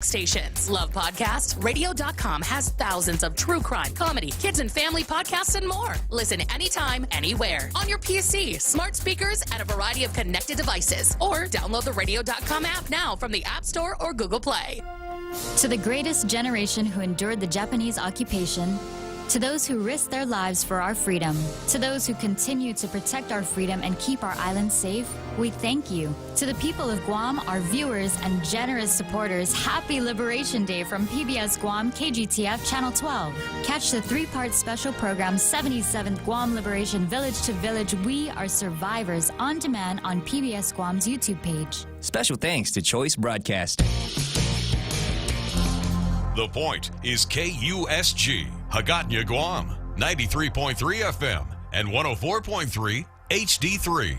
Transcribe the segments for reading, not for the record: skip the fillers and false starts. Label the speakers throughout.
Speaker 1: Stations. Love podcasts? Radio.com has thousands of true crime, comedy, kids and family podcasts, and more. Listen anytime, anywhere. On your PC, smart speakers, and a variety of connected devices. Or download the Radio.com app now from the App Store or Google Play.
Speaker 2: To the greatest generation who endured the Japanese occupation, to those who risked their lives for our freedom, to those who continue to protect our freedom and keep our island safe, we thank you. To the people of Guam, our viewers and generous supporters, happy Liberation Day from PBS Guam KGTF Channel 12. Catch the three-part special program 77th Guam Liberation Village to Village We Are Survivors on demand on PBS Guam's YouTube page.
Speaker 3: Special thanks to Choice Broadcasting.
Speaker 4: The Point is KUSG, Hagåtña, Guam, 93.3 FM and 104.3 HD3.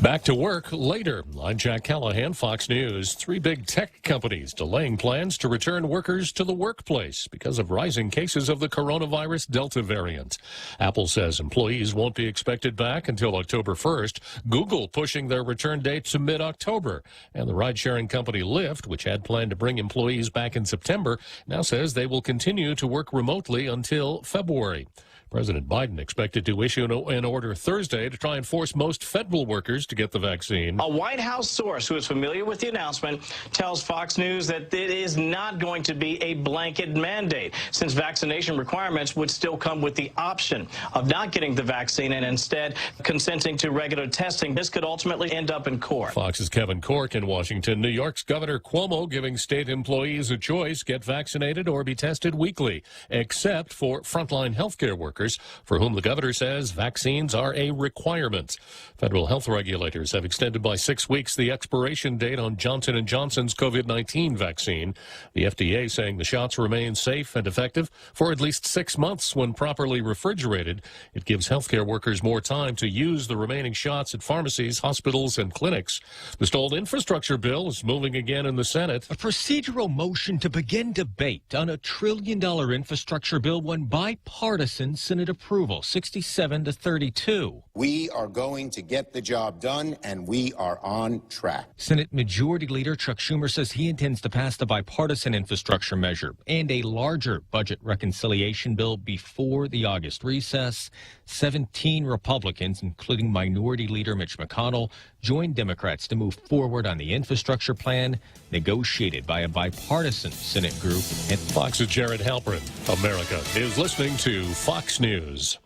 Speaker 5: Back to work later. I'm Jack Callahan, Fox News. 3 big tech companies delaying plans to return workers to the workplace because of rising cases of the coronavirus Delta variant. Apple says employees won't be expected back until October 1st. Google pushing their return date to mid-October. And the ride-sharing company Lyft, which had planned to bring employees back in September, now says they will continue to work remotely until February. President Biden expected to issue an order Thursday to try and force most federal workers to get the vaccine.
Speaker 6: A White House source who is familiar with the announcement tells Fox News that it is not going to be a blanket mandate, since vaccination requirements would still come with the option of not getting the vaccine and instead consenting to regular testing. This could ultimately end up in court.
Speaker 5: Fox's Kevin Corke in Washington. New York's Governor Cuomo giving state employees a choice: get vaccinated or be tested weekly, except for frontline healthcare workers, for whom the governor says vaccines are a requirement. Federal health regulators have extended by 6 weeks the expiration date on Johnson & Johnson's COVID-19 vaccine. The FDA saying the shots remain safe and effective for at least 6 months when properly refrigerated. It gives healthcare workers more time to use the remaining shots at pharmacies, hospitals, and clinics. The stalled infrastructure bill is moving again in the Senate.
Speaker 7: A procedural motion to begin debate on a $1 trillion infrastructure bill won bipartisan Senate approval, 67-32.
Speaker 8: We are going to get the job done, and we are on track.
Speaker 7: Senate Majority Leader Chuck Schumer says he intends to pass the bipartisan infrastructure measure and a larger budget reconciliation bill before the August recess. 17 Republicans, including Minority Leader Mitch McConnell, joined Democrats to move forward on the infrastructure plan negotiated by a bipartisan Senate group.
Speaker 5: And Fox's Jared Halpern. America is listening to Fox News.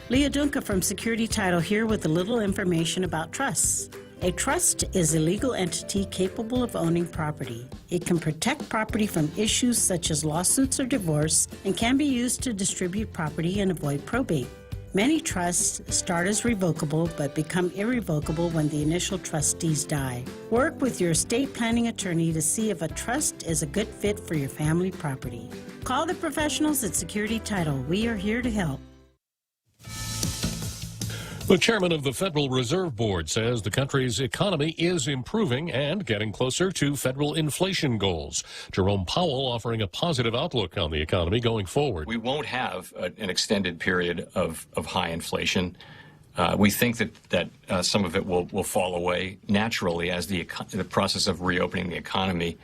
Speaker 9: Leah Dunca from Security Title here with a little information about trusts. A trust is a legal entity capable of owning property. It can protect property from issues such as lawsuits or divorce and can be used to distribute property and avoid probate. Many trusts start as revocable but become irrevocable when the initial trustees die. Work with your estate planning attorney to see if a trust is a good fit for your family property. Call the professionals at Security Title. We are here to help.
Speaker 5: The chairman of the Federal Reserve Board says the country's economy is improving and getting closer to federal inflation goals. Jerome Powell offering a positive outlook on the economy going forward.
Speaker 10: We won't have an extended period of high inflation. We think that some of it will fall away naturally as the process of reopening the economy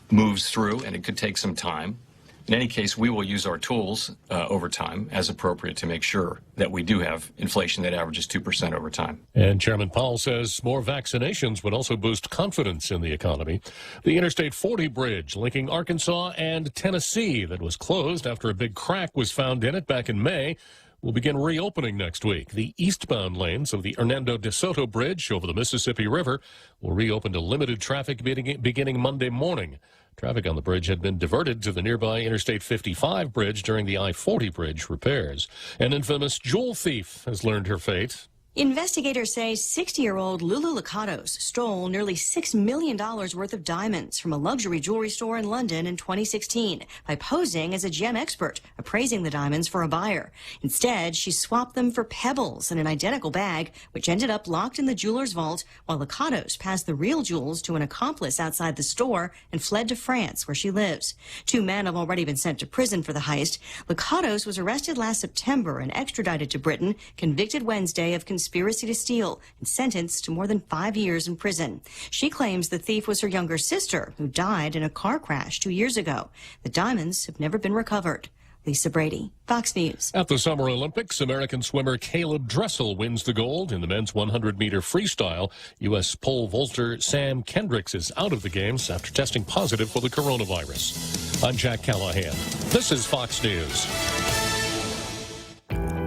Speaker 10: moves through, and it could take some time. In any case, we will use our tools over time as appropriate to make sure that we do have inflation that averages 2% over time.
Speaker 5: And Chairman Powell says more vaccinations would also boost confidence in the economy. The Interstate 40 bridge linking Arkansas and Tennessee that was closed after a big crack was found in it back in May will begin reopening next week. The eastbound lanes of the Hernando de Soto Bridge over the Mississippi River will reopen to limited traffic beginning Monday morning. Traffic on the bridge had been diverted to the nearby Interstate 55 bridge during the I-40 bridge repairs. An infamous jewel thief has learned her fate.
Speaker 11: Investigators say 60-year-old Lulu Licatos stole nearly $6 million worth of diamonds from a luxury jewelry store in London in 2016 by posing as a gem expert, appraising the diamonds for a buyer. Instead, she swapped them for pebbles in an identical bag, which ended up locked in the jeweler's vault while Licatos passed the real jewels to an accomplice outside the store and fled to France, where she lives. 2 men have already been sent to prison for the heist. Licatos was arrested last September and extradited to Britain, convicted Wednesday of conspiracy to steal and sentenced to more than 5 years in prison. She claims the thief was her younger sister, who died in a car crash 2 years ago. The diamonds have never been recovered. Lisa Brady, Fox News.
Speaker 5: At the Summer Olympics, American swimmer Caleb Dressel wins the gold in the men's 100-meter freestyle. U.S. pole vaulter Sam Kendricks is out of the games after testing positive for the coronavirus. I'm Jack Callahan. This is Fox News.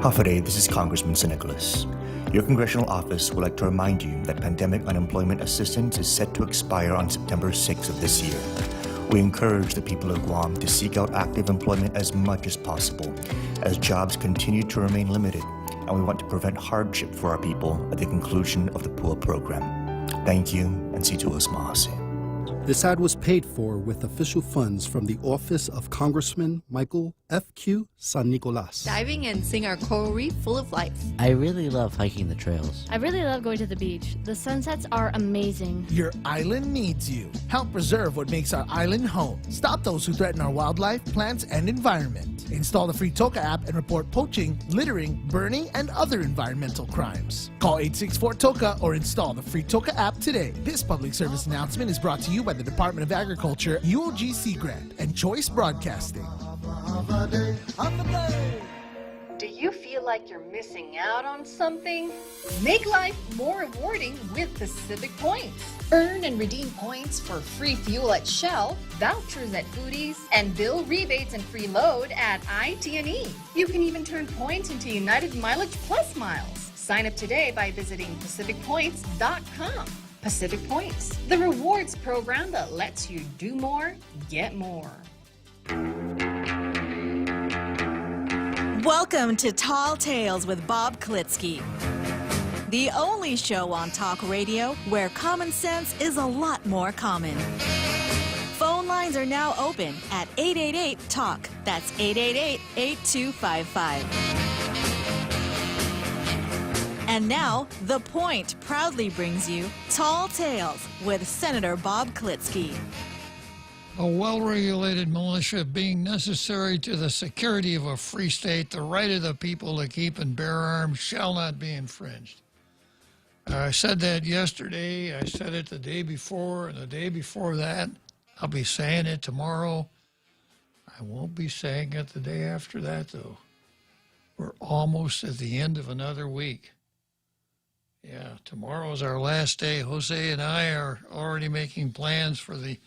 Speaker 12: Hafade, this is Congressman St. Nicholas. Your congressional office would like to remind you that pandemic unemployment assistance is set to expire on September 6th of this year. We encourage the people of Guam to seek out active employment as much as possible, as jobs continue to remain limited, and we want to prevent hardship for our people at the conclusion of the PUA program. Thank you, and si tuos mahase.
Speaker 13: This ad was paid for with official funds from the office of Congressman Michael F.Q. San Nicolas.
Speaker 14: Diving and seeing our coral reef full of life.
Speaker 15: I really love hiking the trails.
Speaker 16: I really love going to the beach. The sunsets are amazing.
Speaker 17: Your island needs you. Help preserve what makes our island home. Stop those who threaten our wildlife, plants, and environment. Install the free Toka app and report poaching, littering, burning, and other environmental crimes. Call 864-TOKA or install the free Toka app today. This public service announcement is brought to you by the Department of Agriculture, UOG Sea Grant, and Choice Broadcasting.
Speaker 18: Do you feel like you're missing out on something? Make life more rewarding with Pacific Points. Earn and redeem points for free fuel at Shell, vouchers at Foodies, and bill rebates and free load at IT&E. You can even turn points into United Mileage Plus miles. Sign up today by visiting PacificPoints.com. Pacific Points, the rewards program that lets you do more, get more.
Speaker 19: Welcome to Tall Tales with Bob Klitzkie, the only show on talk radio where common sense is a lot more common. Phone lines are now open at 888-TALK. That's 888-8255. And now, The Point proudly brings you Tall Tales with Senator Bob Klitzkie.
Speaker 20: A well-regulated militia being necessary to the security of a free state, the right of the people to keep and bear arms shall not be infringed. I said that yesterday, I said it the day before, and the day before that. I'll be saying it tomorrow. I won't be saying it the day after that, though. We're almost at the end of another week. Yeah, tomorrow's our last day. Jose and I are already making plans for the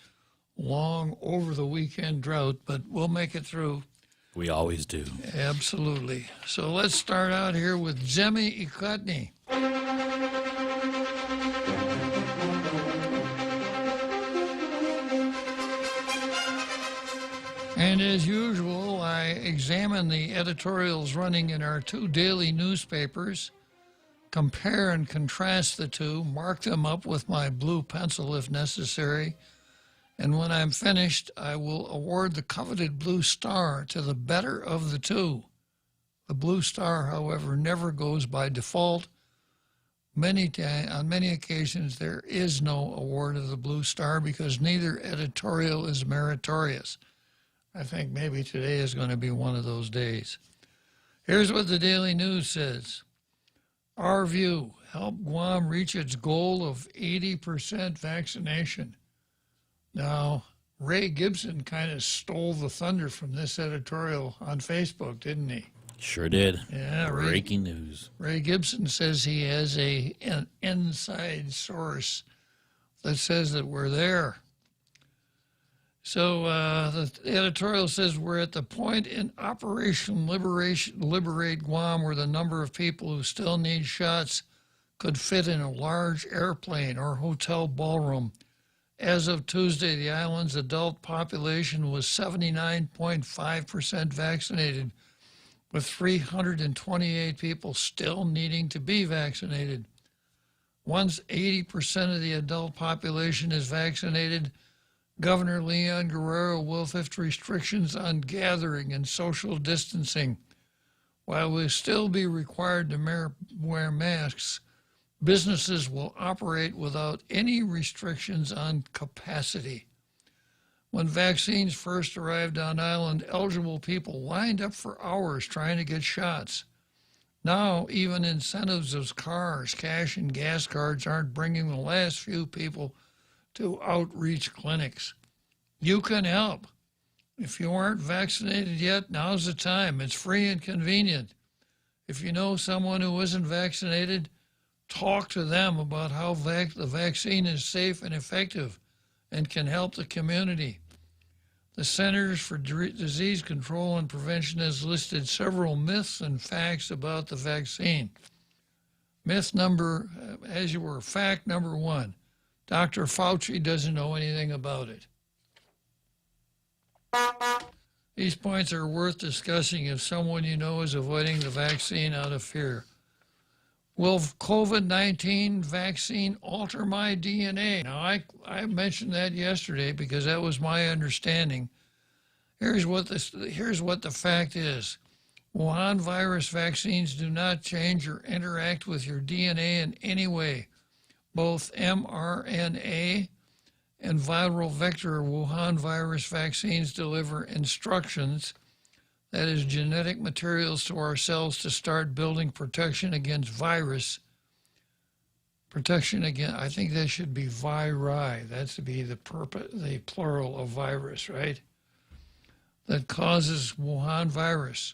Speaker 20: long over-the-weekend drought, but we'll make it through.
Speaker 21: We always do.
Speaker 20: Absolutely. So let's start out here with Zemi Ikotny. And as usual, I examine the editorials running in our 2 daily newspapers, compare and contrast the two, mark them up with my blue pencil if necessary, and when I'm finished, I will award the coveted Blue Star to the better of the two. The Blue Star, however, never goes by default. On many occasions, there is no award of the Blue Star because neither editorial is meritorious. I think maybe today is going to be one of those days. Here's what the Daily News says. Our view, help Guam reach its goal of 80% vaccination. Now, Ray Gibson kind of stole the thunder from this editorial on Facebook, didn't he?
Speaker 21: Sure did.
Speaker 20: Yeah,
Speaker 21: breaking news.
Speaker 20: Ray Gibson says he has an inside source that says that we're there. So the editorial says we're at the point in Operation Liberate Guam where the number of people who still need shots could fit in a large airplane or hotel ballroom. As of Tuesday, the island's adult population was 79.5% vaccinated, with 328 people still needing to be vaccinated. Once 80% of the adult population is vaccinated, Governor Leon Guerrero will lift restrictions on gathering and social distancing. While we'll still be required to wear masks, businesses will operate without any restrictions on capacity. When vaccines first arrived on island, eligible people lined up for hours trying to get shots. Now, even incentives of cars, cash, and gas cards aren't bringing the last few people to outreach clinics. You can help. If you aren't vaccinated yet, now's the time. It's free and convenient. If you know someone who isn't vaccinated, talk to them about how the vaccine is safe and effective and can help the community. The Centers for Disease Control and Prevention has listed several myths and facts about the vaccine. Fact number one, Dr. Fauci doesn't know anything about it. These points are worth discussing if someone you know is avoiding the vaccine out of fear. Will COVID-19 vaccine alter my DNA? Now, I mentioned that yesterday because that was my understanding. Here's what the fact is. Wuhan virus vaccines do not change or interact with your DNA in any way. Both mRNA and viral vector Wuhan virus vaccines deliver instructions, that is, genetic materials to our cells to start building protection against virus. Protection against, I think that should be viri. That's to be the plural of virus, right? That causes Wuhan virus.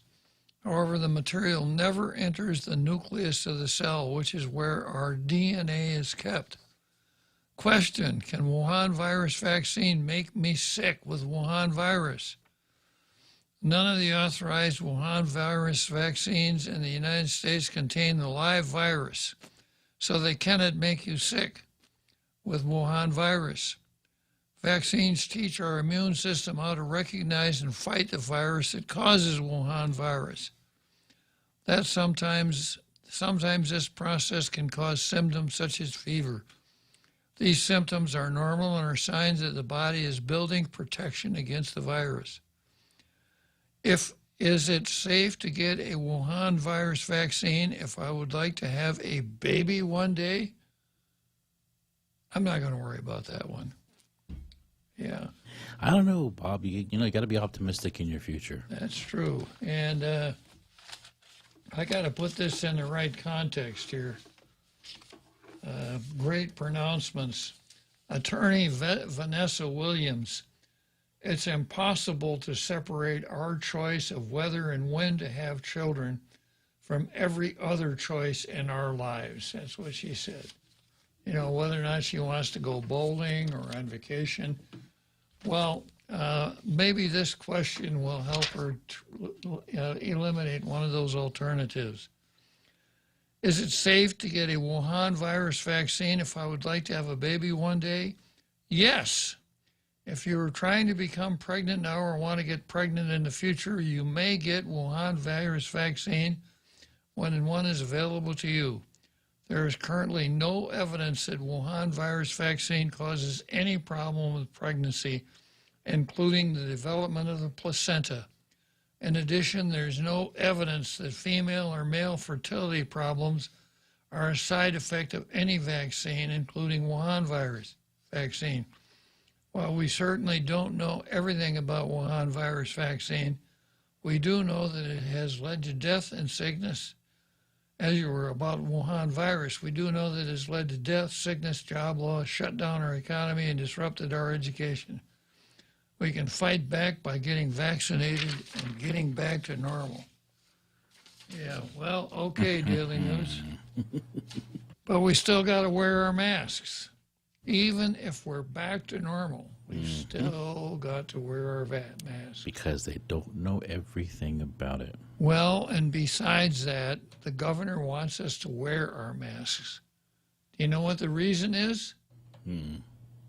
Speaker 20: However, the material never enters the nucleus of the cell, which is where our DNA is kept. Question, can Wuhan virus vaccine make me sick with Wuhan virus? None of the authorized Wuhan virus vaccines in the United States contain the live virus, so they cannot make you sick with Wuhan virus. Vaccines teach our immune system how to recognize and fight the virus that causes Wuhan virus. That sometimes this process can cause symptoms such as fever. These symptoms are normal and are signs that the body is building protection against the virus. Is it safe to get a Wuhan virus vaccine if I would like to have a baby one day? I'm not going to worry about that one. Yeah.
Speaker 21: I don't know, Bob. You got to be optimistic in your future.
Speaker 20: That's true. And I got to put this in the right context here. Great pronouncements. Attorney Vanessa Williams. It's impossible to separate our choice of whether and when to have children from every other choice in our lives. That's what she said. You know, whether or not she wants to go bowling or on vacation. Well, maybe this question will help her eliminate one of those alternatives. Is it safe to get a Wuhan virus vaccine if I would like to have a baby one day? Yes. If you're trying to become pregnant now or want to get pregnant in the future, you may get Wuhan virus vaccine when one is available to you. There is currently no evidence that Wuhan virus vaccine causes any problem with pregnancy, including the development of the placenta. In addition, there's no evidence that female or male fertility problems are a side effect of any vaccine, including Wuhan virus vaccine. While we certainly don't know everything about Wuhan virus vaccine, we do know that it has led to death and sickness. As you were about Wuhan virus, we do know that it has led to death, sickness, job loss, shut down our economy, and disrupted our education. We can fight back by getting vaccinated and getting back to normal. Yeah, well, okay, Daily News. But we still got to wear our masks. Even if we're back to normal, we still got to wear our masks.
Speaker 21: Because they don't know everything about it.
Speaker 20: Well, and besides that, the governor wants us to wear our masks. Do you know what the reason is?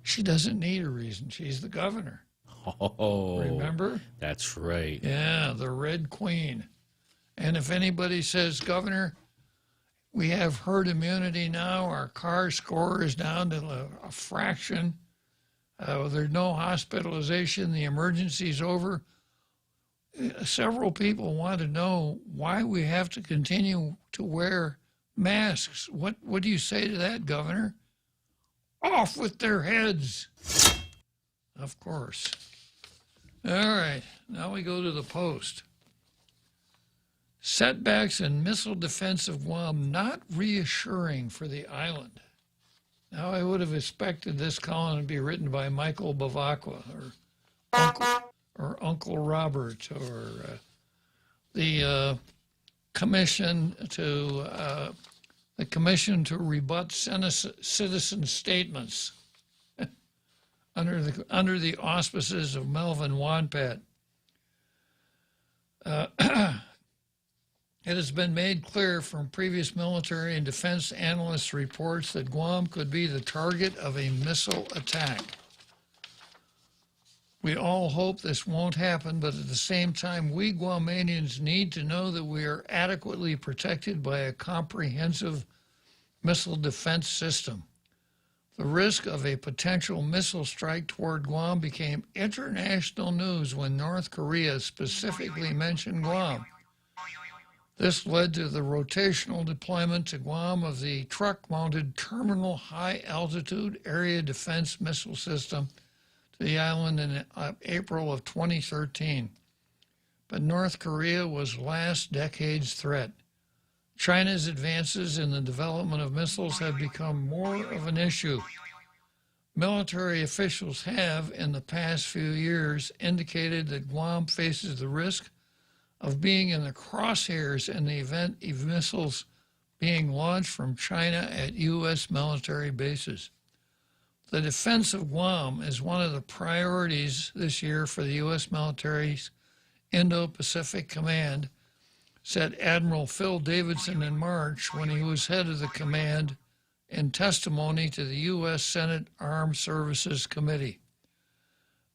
Speaker 20: She doesn't need a reason. She's the governor.
Speaker 21: Oh,
Speaker 20: remember?
Speaker 21: That's right.
Speaker 20: Yeah, the Red Queen. And if anybody says, Governor, we have herd immunity now, our CAR score is down to a fraction, there's no hospitalization, the emergency's over, several people want to know why we have to continue to wear masks. What do you say to that, Governor? Off with their heads. Of course. All right, now we go to the Post. Setbacks in missile defense of Guam not reassuring for the island. Now, I would have expected this column to be written by Michael Bavacqua or Uncle Robert or the commission to rebut citizen statements under the auspices of Melvin Wonpat. It has been made clear from previous military and defense analysts' reports that Guam could be the target of a missile attack. We all hope this won't happen, but at the same time, we Guamanians need to know that we are adequately protected by a comprehensive missile defense system. The risk of a potential missile strike toward Guam became international news when North Korea specifically mentioned Guam. This led to the rotational deployment to Guam of the truck-mounted Terminal High Altitude Area Defense Missile System to the island in April of 2013. But North Korea was last decade's threat. China's advances in the development of missiles have become more of an issue. Military officials have, in the past few years, indicated that Guam faces the risk of being in the crosshairs in the event of missiles being launched from China at U.S. military bases. The defense of Guam is one of the priorities this year for the U.S. military's Indo-Pacific Command, said Admiral Phil Davidson in March when he was head of the command in testimony to the U.S. Senate Armed Services Committee.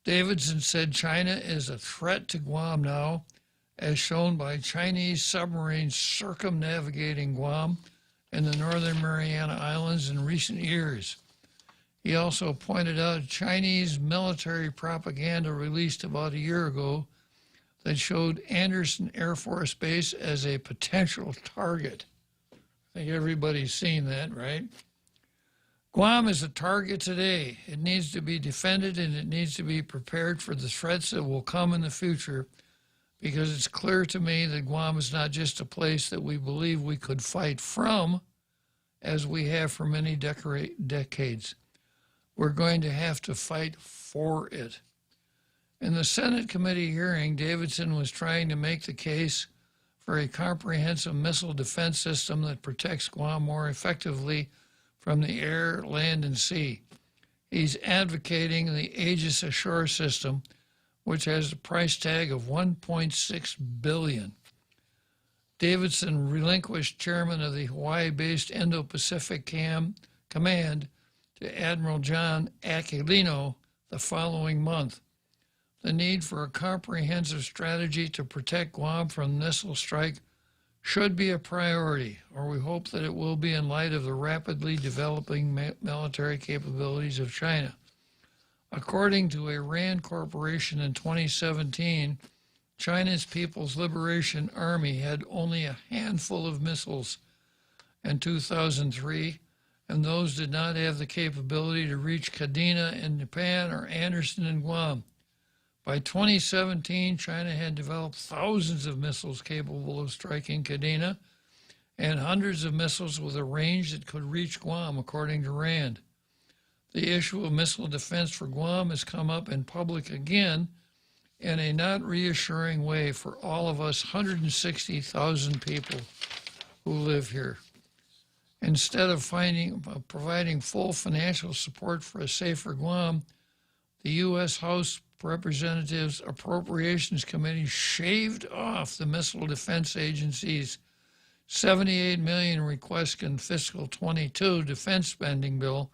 Speaker 20: Davidson said China is a threat to Guam now, as shown by Chinese submarines circumnavigating Guam and the Northern Mariana Islands in recent years. He also pointed out Chinese military propaganda released about a year ago that showed Andersen Air Force Base as a potential target. I think everybody's seen that, right? Guam is a target today. It needs to be defended and it needs to be prepared for the threats that will come in the future, because it's clear to me that Guam is not just a place that we believe we could fight from, as we have for many decades. We're going to have to fight for it. In the Senate committee hearing, Davidson was trying to make the case for a comprehensive missile defense system that protects Guam more effectively from the air, land, and sea. He's advocating the Aegis Ashore system, which has a price tag of $1.6 billion. Davidson relinquished chairman of the Hawaii-based Indo-Pacific Command to Admiral John Aquilino the following month. The need for a comprehensive strategy to protect Guam from missile strike should be a priority, or we hope that it will be in light of the rapidly developing military capabilities of China. According to a RAND Corporation in 2017, China's People's Liberation Army had only a handful of missiles in 2003, and those did not have the capability to reach Kadena in Japan or Andersen in Guam. By 2017, China had developed thousands of missiles capable of striking Kadena and hundreds of missiles with a range that could reach Guam, according to RAND. The issue of missile defense for Guam has come up in public again in a not reassuring way for all of us 160,000 people who live here. Instead of providing full financial support for a safer Guam, the U.S. House Representatives Appropriations Committee shaved off the Missile Defense Agency's $78 million request in fiscal 22 defense spending bill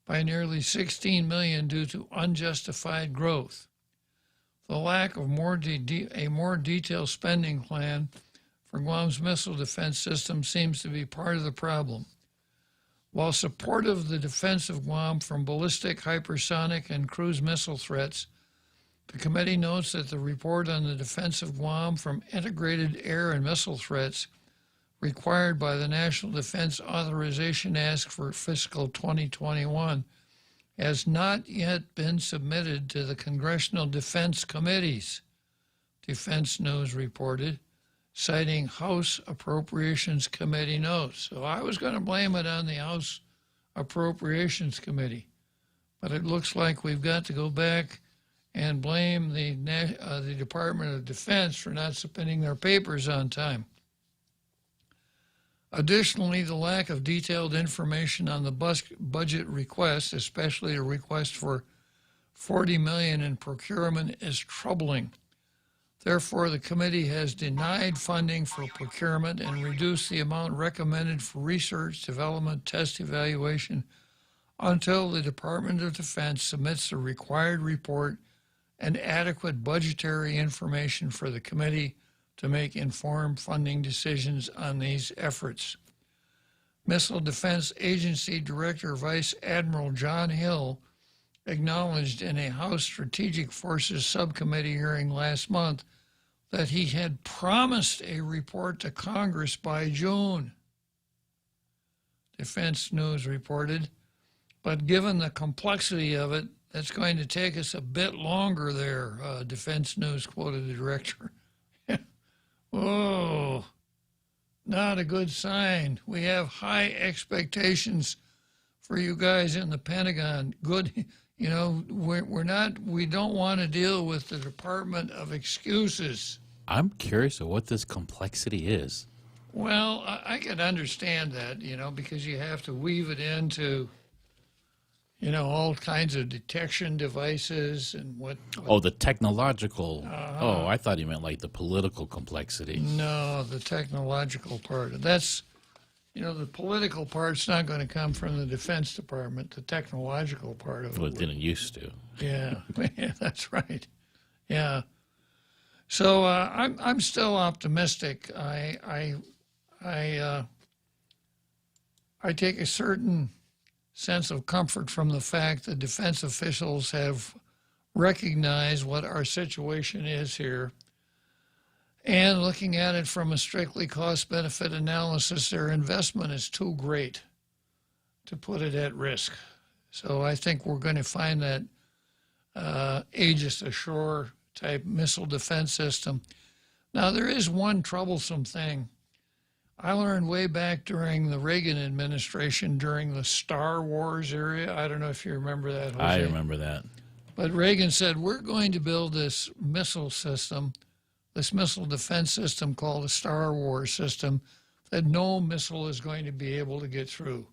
Speaker 20: by nearly $16 million due to unjustified growth. The lack of a more detailed spending plan for Guam's missile defense system seems to be part of the problem. While supportive of the defense of Guam from ballistic, hypersonic, and cruise missile threats, the committee notes that the report on the defense of Guam from integrated air and missile threats required by the National Defense Authorization Act for fiscal 2021 has not yet been submitted to the Congressional Defense Committees, Defense News reported, citing House Appropriations Committee notes. So I was going to blame it on the House Appropriations Committee, but it looks like we've got to go back and blame the Department of Defense for not submitting their papers on time. Additionally, the lack of detailed information on the budget request, especially a request for $40 million in procurement, is troubling. Therefore, the committee has denied funding for procurement and reduced the amount recommended for research, development, test evaluation until the Department of Defense submits the required report and adequate budgetary information for the committee to make informed funding decisions on these efforts. Missile Defense Agency Director Vice Admiral John Hill acknowledged in a House Strategic Forces Subcommittee hearing last month that he had promised a report to Congress by June, Defense News reported, but given the complexity of it, that's going to take us a bit longer there, Defense News quoted the director. Oh, not a good sign. We have high expectations for you guys in the Pentagon. Good, we don't want to deal with the Department of Excuses.
Speaker 21: I'm curious of what this complexity is.
Speaker 20: Well, I can understand that, because you have to weave it into, all kinds of detection devices and what
Speaker 21: Oh, the technological. Oh, I thought you meant like the political complexity.
Speaker 20: No, the technological part. That's, the political part's not going to come from the Defense Department. The technological part of it.
Speaker 21: Well, it didn't used to.
Speaker 20: Yeah, that's right. Yeah. So I'm still optimistic. I take a certain sense of comfort from the fact that defense officials have recognized what our situation is here. And looking at it from a strictly cost-benefit analysis, their investment is too great to put it at risk. So I think we're going to find that Aegis Ashore type missile defense system. Now, there is one troublesome thing. I learned way back during the Reagan administration, during the Star Wars era. I don't know if you remember that, Jose.
Speaker 21: I remember that.
Speaker 20: But Reagan said, we're going to build this missile system, this missile defense system called the Star Wars system, that no missile is going to be able to get through.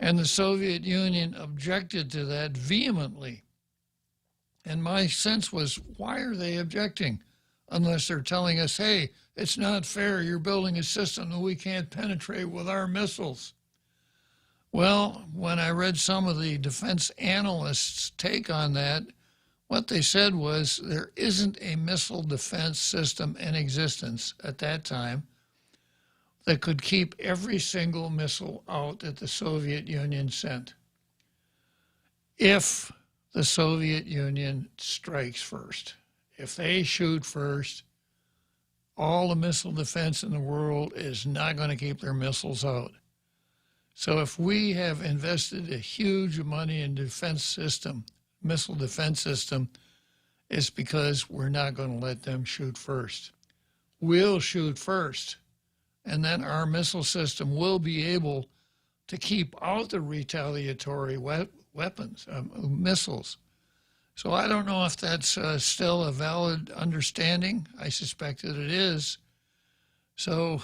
Speaker 20: And the Soviet Union objected to that vehemently. And my sense was, why are they objecting? Unless they're telling us, hey, it's not fair, you're building a system that we can't penetrate with our missiles. Well, when I read some of the defense analysts' take on that, what they said was there isn't a missile defense system in existence at that time that could keep every single missile out that the Soviet Union sent. If the Soviet Union strikes first, if they shoot first, all the missile defense in the world is not going to keep their missiles out. So if we have invested a huge money in defense system, missile defense system, it's because we're not going to let them shoot first. We'll shoot first, and then our missile system will be able to keep out the retaliatory weapons, missiles. So I don't know if that's still a valid understanding. I suspect that it is. So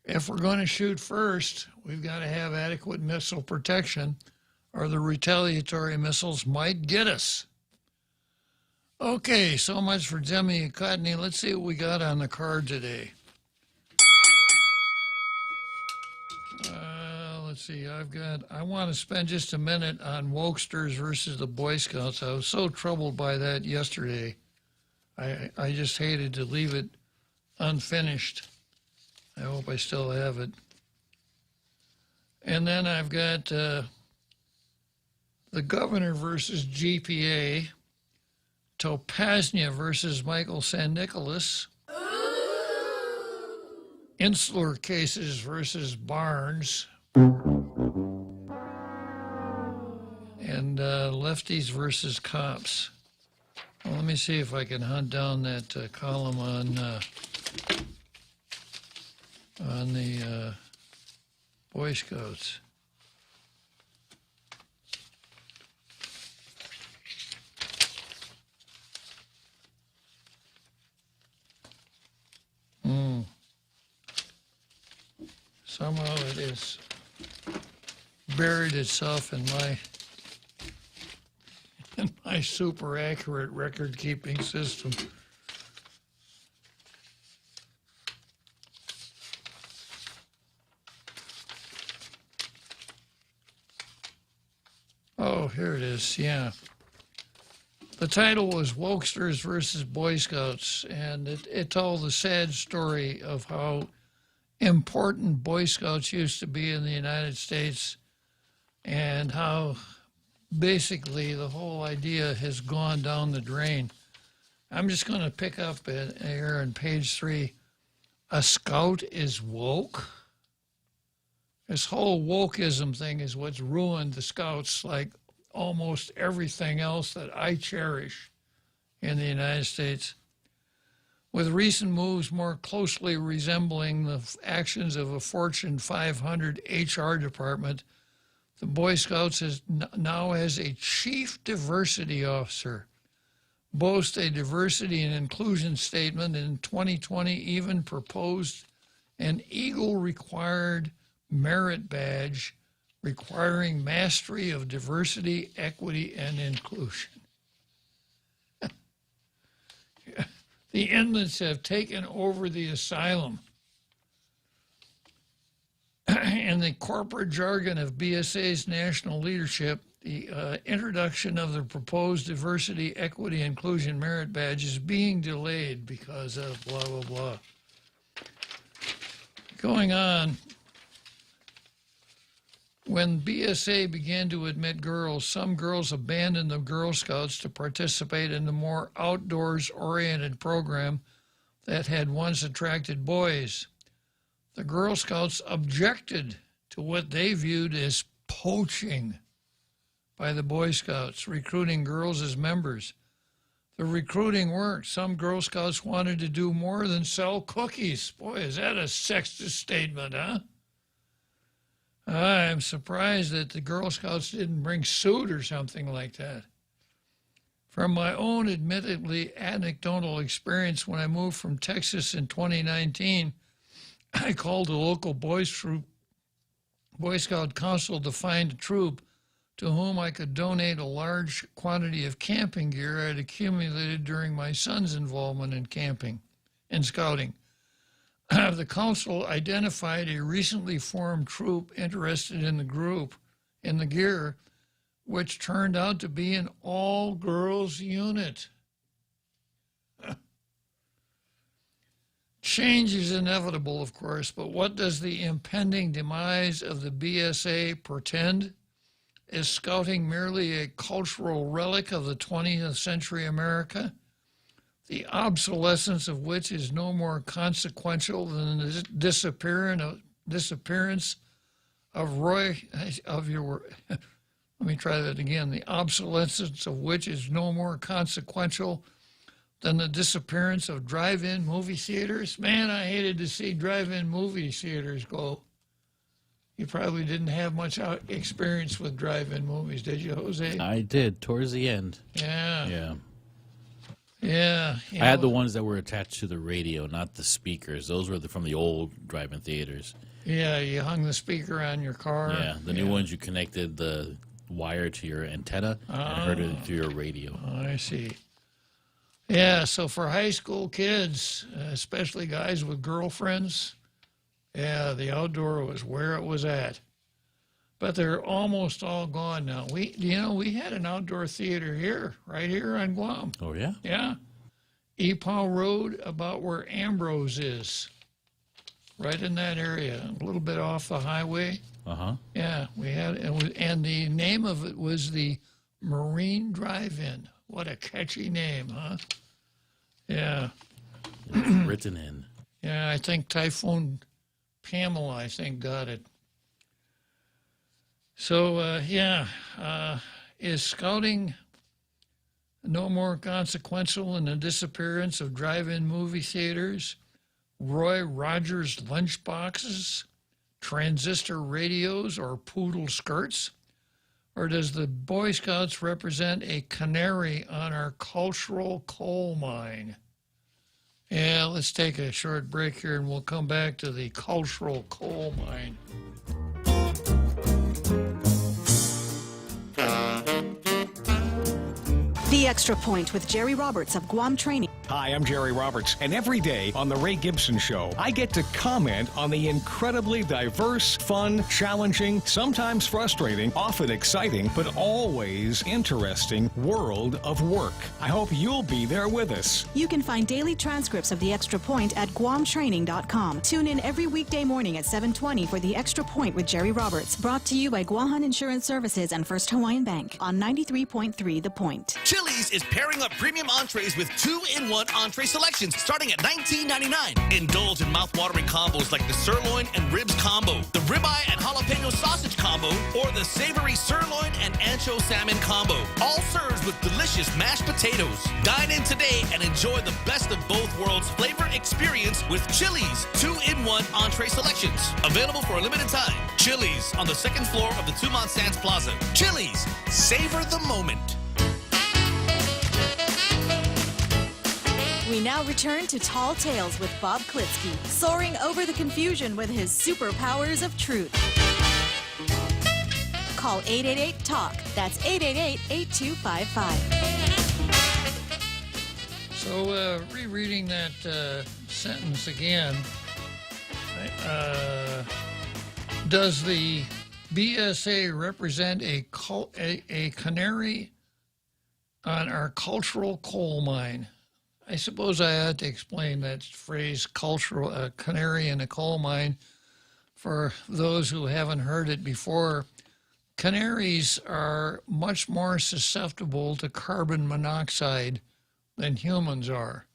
Speaker 20: if we're going to shoot first, we've got to have adequate missile protection, or the retaliatory missiles might get us. Okay, so much for Demi Cotney. Let's see what we got on the card today. Let's see, I want to spend just a minute on Wokesters versus the Boy Scouts. I was so troubled by that yesterday. I just hated to leave it unfinished. I hope I still have it. And then I've got the Governor versus GPA, Topaznia versus Michael San Nicolas, Insular Cases versus Barnes, and Lefties versus Cops. Well, let me see if I can hunt down that column on the Boy Scouts. Somehow it is buried itself in my super accurate record keeping system. Oh, here it is, yeah. The title was Wokesters versus Boy Scouts, and it told the sad story of how important Boy Scouts used to be in the United States and how basically the whole idea has gone down the drain. I'm just going to pick up here on page 3. A scout is woke? This whole wokeism thing is what's ruined the Scouts, like almost everything else that I cherish in the United States. With recent moves more closely resembling the actions of a Fortune 500 HR department, the Boy Scouts now has a chief diversity officer, boasts a diversity and inclusion statement, in 2020 even proposed an Eagle-required merit badge requiring mastery of diversity, equity, and inclusion. The inmates have taken over the asylum. In the corporate jargon of BSA's national leadership, the introduction of the proposed diversity, equity, inclusion merit badge is being delayed because of blah, blah, blah. Going on, when BSA began to admit girls, some girls abandoned the Girl Scouts to participate in the more outdoors-oriented program that had once attracted boys. The Girl Scouts objected to what they viewed as poaching by the Boy Scouts, recruiting girls as members. The recruiting worked. Some Girl Scouts wanted to do more than sell cookies. Boy, is that a sexist statement, huh? I'm surprised that the Girl Scouts didn't bring suit or something like that. From my own admittedly anecdotal experience, when I moved from Texas in 2019, I called a local Boy Scout council to find a troop to whom I could donate a large quantity of camping gear I had accumulated during my son's involvement in camping and scouting. The council identified a recently formed troop interested in the gear, which turned out to be an all-girls unit. Change is inevitable, of course, but what does the impending demise of the BSA portend? Is scouting merely a cultural relic of the 20th century America, the obsolescence of which is no more consequential than the disappearance of let me try that again. The obsolescence of which is no more consequential than the disappearance of drive-in movie theaters. Man, I hated to see drive-in movie theaters go. You probably didn't have much experience with drive-in movies, did you, Jose?
Speaker 21: I did, towards the end.
Speaker 20: Yeah.
Speaker 21: Yeah.
Speaker 20: Yeah.
Speaker 21: I had the ones that were attached to the radio, not the speakers. Those were from the old drive-in theaters.
Speaker 20: Yeah, you hung the speaker on your car.
Speaker 21: Yeah, the new ones you connected the wire to your antenna and heard it through your radio.
Speaker 20: I see. Yeah, so for high school kids, especially guys with girlfriends, yeah, the outdoor was where it was at. But they're almost all gone now. We had an outdoor theater here, right here on Guam.
Speaker 21: Oh, yeah?
Speaker 20: Yeah. Epaw Road, about where Ambrose is. Right in that area, a little bit off the highway. Yeah, we had, and the name of it was the Marine Drive-In. What a catchy name, huh? Yeah.
Speaker 21: Written in.
Speaker 20: Yeah, I think Typhoon Pamela, I think, got it. So, is scouting no more consequential than the disappearance of drive-in movie theaters, Roy Rogers lunchboxes, transistor radios, or poodle skirts? Or does the Boy Scouts represent a canary on our cultural coal mine? Yeah, let's take a short break here and we'll come back to the cultural coal mine.
Speaker 1: The Extra Point with Jerry Roberts of Guam Training.
Speaker 22: Hi, I'm Jerry Roberts, and every day on The Ray Gibson Show, I get to comment on the incredibly diverse, fun, challenging, sometimes frustrating, often exciting, but always interesting world of work. I hope you'll be there with us.
Speaker 1: You can find daily transcripts of The Extra Point at guamtraining.com. Tune in every weekday morning at 7:20 for The Extra Point with Jerry Roberts, brought to you by Guahan Insurance Services and First Hawaiian Bank on 93.3 The Point.
Speaker 23: Chili's is pairing up premium entrees with 2-in-1 entree selections starting at $19.99. Indulge in mouth-watering combos like the sirloin and ribs combo, the ribeye and jalapeno sausage combo, or the savory sirloin and ancho salmon combo. All served with delicious mashed potatoes. Dine in today and enjoy the best of both worlds flavor experience with Chili's 2-in-1 entree selections. Available for a limited time. Chili's on the second floor of the Tumon Sands Plaza. Chili's, savor the moment.
Speaker 19: We now return to Tall Tales with Bob Klitzkie, soaring over the confusion with his superpowers of truth. Call 888-TALK. That's 888-8255.
Speaker 20: So, rereading that sentence again, does the BSA represent a canary on our cultural coal mine? I suppose I had to explain that phrase, cultural canary in a coal mine, for those who haven't heard it before. Canaries are much more susceptible to carbon monoxide than humans are.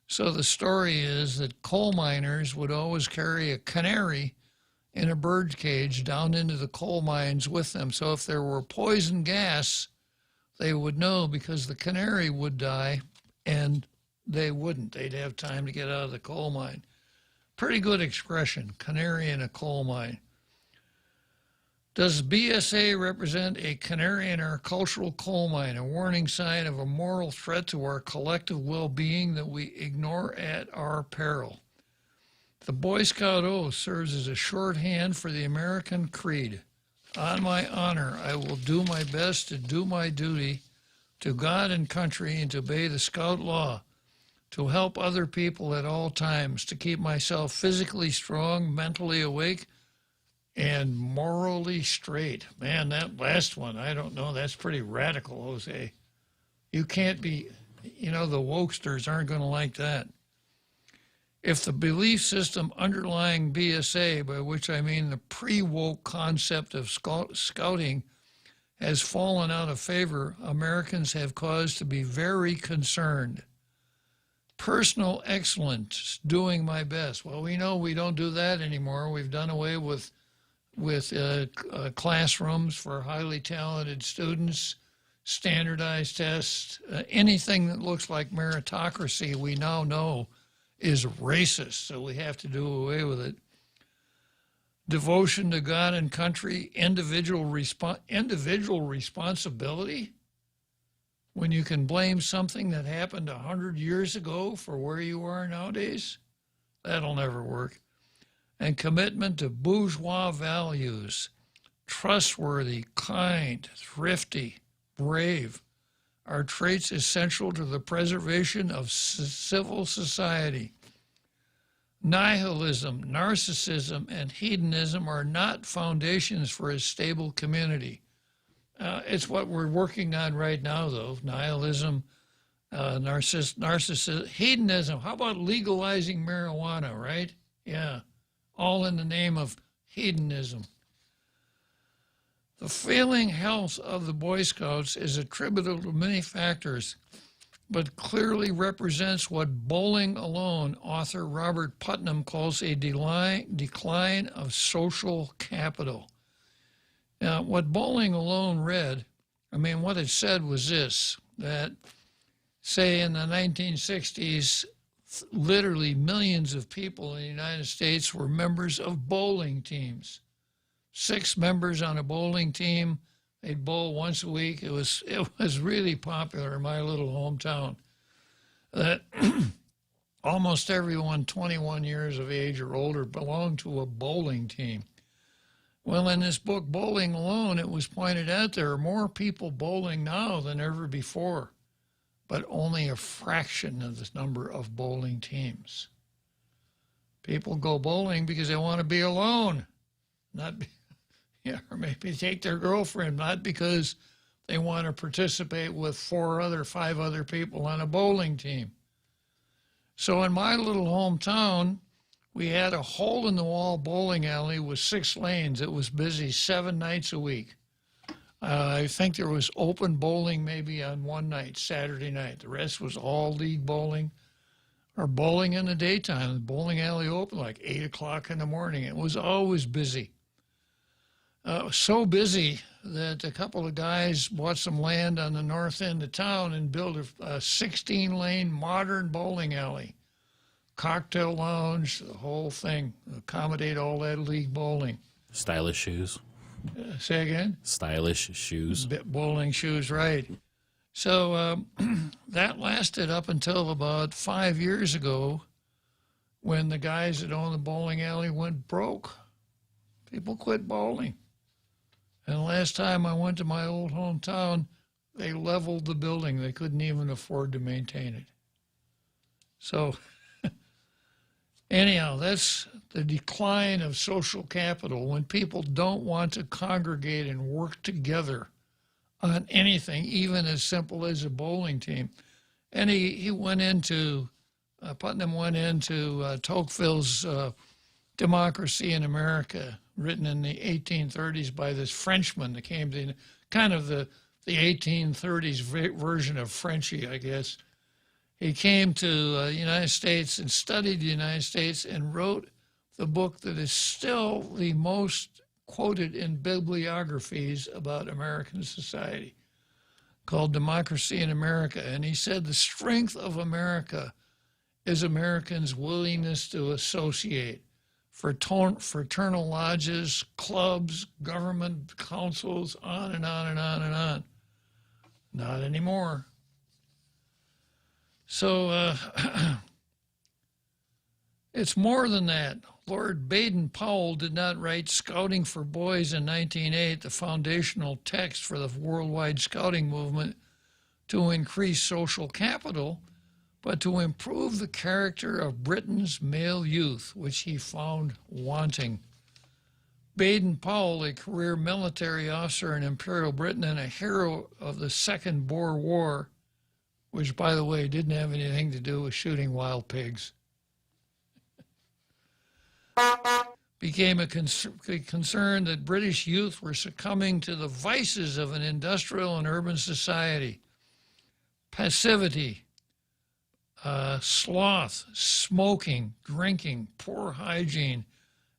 Speaker 20: So the story is that coal miners would always carry a canary in a bird cage down into the coal mines with them. So if there were poison gas, they would know, because the canary would die and they wouldn't. They'd have time to get out of the coal mine. Pretty good expression, canary in a coal mine. Does BSA represent a canary in our cultural coal mine, a warning sign of a moral threat to our collective well-being that we ignore at our peril? The Boy Scout oath serves as a shorthand for the American creed. On my honor, I will do my best to do my duty to God and country and to obey the Scout law, to help other people at all times, to keep myself physically strong, mentally awake, and morally straight. Man, that last one, I don't know, that's pretty radical, Jose. You can't be, the wokesters aren't going to like that. If the belief system underlying BSA, by which I mean the pre-woke concept of scouting, has fallen out of favor, Americans have cause to be very concerned. Personal excellence, doing my best. Well, we know we don't do that anymore. We've done away with classrooms for highly talented students, standardized tests. Anything that looks like meritocracy, we now know is racist, so we have to do away with it. Devotion to God and country, individual responsibility. When you can blame something that happened 100 years ago for where you are nowadays, that'll never work. And commitment to bourgeois values, trustworthy, kind, thrifty, brave, are traits essential to the preservation of civil society. Nihilism, narcissism, and hedonism are not foundations for a stable community. It's what we're working on right now, though. Nihilism, narcissism, hedonism. How about legalizing marijuana, right? Yeah, all in the name of hedonism. The failing health of the Boy Scouts is attributable to many factors, but clearly represents what bowling alone, author Robert Putnam calls a decline of social capital. Now, what bowling alone read, what it said was this, that, say, in the 1960s, literally millions of people in the United States were members of bowling teams. 6 members on a bowling team. They'd bowl once a week. It was really popular in my little hometown. That almost everyone 21 years of age or older belonged to a bowling team. Well, in this book, Bowling Alone, it was pointed out there are more people bowling now than ever before, but only a fraction of the number of bowling teams. People go bowling because they want to be alone, or maybe take their girlfriend, not because they want to participate with 5 other people on a bowling team. So in my little hometown, we had a hole-in-the-wall bowling alley with 6 lanes. It was busy 7 nights a week. I think there was open bowling maybe on one night, Saturday night. The rest was all league bowling or bowling in the daytime. The bowling alley opened like 8 o'clock in the morning. It was always busy. So busy that a couple of guys bought some land on the north end of town and built a 16-lane modern bowling alley. Cocktail lounge, the whole thing, accommodate all that league bowling.
Speaker 21: Stylish shoes.
Speaker 20: Say again?
Speaker 21: Stylish shoes.
Speaker 20: Bowling shoes, right. So that lasted up until about 5 years ago when the guys that owned the bowling alley went broke. People quit bowling. And the last time I went to my old hometown, they leveled the building. They couldn't even afford to maintain it. So anyhow, that's the decline of social capital when people don't want to congregate and work together on anything, even as simple as a bowling team. And he went into, Putnam went into Tocqueville's Democracy in America, written in the 1830s by this Frenchman that came to kind of the 1830s version of Frenchy, I guess. He came to the United States and studied the United States and wrote the book that is still the most quoted in bibliographies about American society, called Democracy in America. And he said the strength of America is Americans' willingness to associate. Fraternal lodges, clubs, government councils, on and on and on and on. Not anymore. So it's more than that. Lord Baden-Powell did not write Scouting for Boys in 1908, the foundational text for the worldwide scouting movement, to increase social capital, but to improve the character of Britain's male youth, which he found wanting. Baden-Powell, a career military officer in Imperial Britain and a hero of the Second Boer War, which, by the way, didn't have anything to do with shooting wild pigs, became concerned that British youth were succumbing to the vices of an industrial and urban society. Passivity, sloth, smoking, drinking, poor hygiene,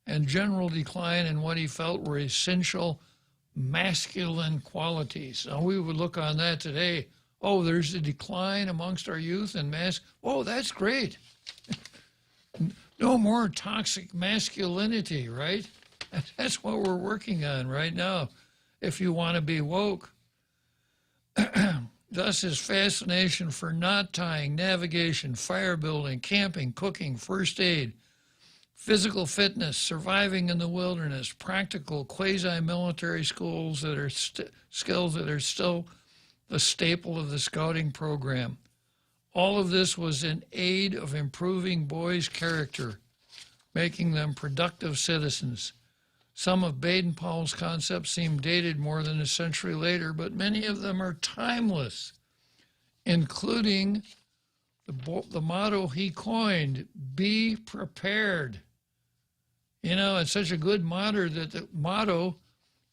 Speaker 20: and general decline in what he felt were essential masculine qualities. Now, we would look on that today. Oh, there's a decline amongst our youth and oh, that's great. No more toxic masculinity, right? That's what we're working on right now, if you want to be woke. Thus, his fascination for knot tying, navigation, fire building, camping, cooking, first aid, physical fitness, surviving in the wilderness, practical quasi-military skills that are still the staple of the scouting program. All of this was in aid of improving boys' character, making them productive citizens. Some of Baden-Powell's concepts seem dated more than a century later, but many of them are timeless. including the motto he coined, "Be prepared." You know, it's such a good motto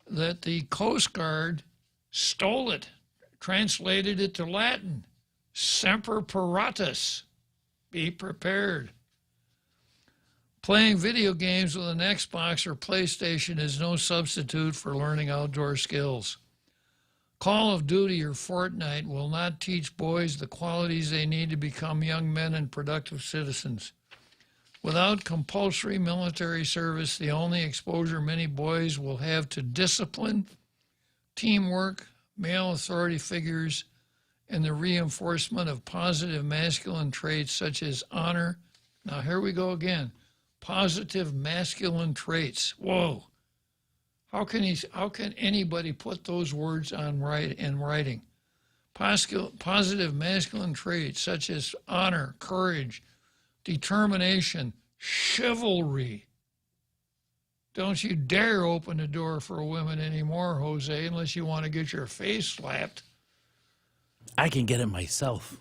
Speaker 20: that the Coast Guard stole it, translated it to Latin, "Semper paratus," be prepared. Playing video games with an Xbox or PlayStation is no substitute for learning outdoor skills. Call of Duty or Fortnite will not teach boys the qualities they need to become young men and productive citizens. Without compulsory military service, the only exposure many boys will have to discipline, teamwork, male authority figures, and the reinforcement of positive masculine traits such as honor. Now here we go again. Positive masculine traits. Whoa. How can anybody put those words in writing? Positive masculine traits such as honor, courage, determination, chivalry. Don't you dare open the door for women anymore, Jose, unless you want to get your face slapped.
Speaker 21: I can get it myself.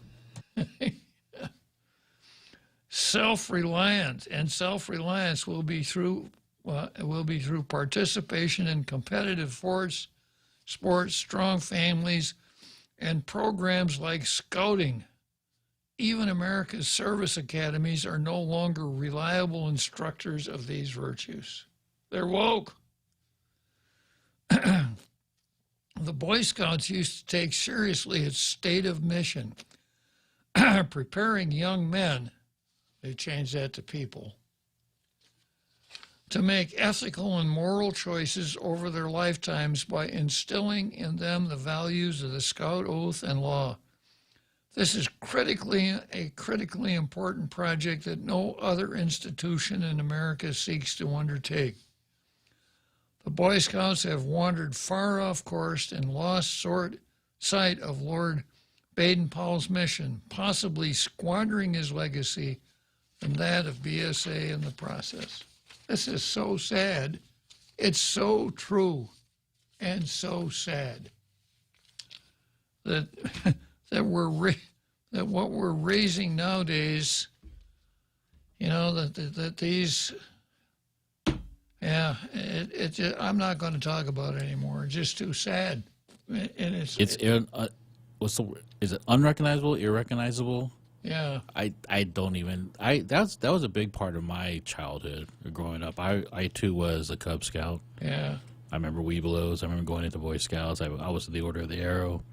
Speaker 20: Self-reliance, and self-reliance will be through participation in competitive sports, strong families, and programs like scouting. Even America's service academies are no longer reliable instructors of these virtues. They're woke. The Boy Scouts used to take seriously its stated mission, preparing young men, they changed that to people, to make ethical and moral choices over their lifetimes by instilling in them the values of the Scout Oath and law. This is a critically important project that no other institution in America seeks to undertake. The Boy Scouts have wandered far off course and lost sight of Lord Baden-Powell's mission, possibly squandering his legacy and that of BSA in the process. This is so sad. It's so true and so sad that that what we're raising nowadays, you know, that these, yeah, I'm not going to talk about it anymore. It's just too sad. And
Speaker 21: what's the word? Is it unrecognizable, irrecognizable?
Speaker 20: Yeah.
Speaker 21: I don't even, that was a big part of my childhood growing up. I too was a Cub Scout.
Speaker 20: Yeah.
Speaker 21: I remember Webelos. I remember going into Boy Scouts. I was in the Order of the Arrow,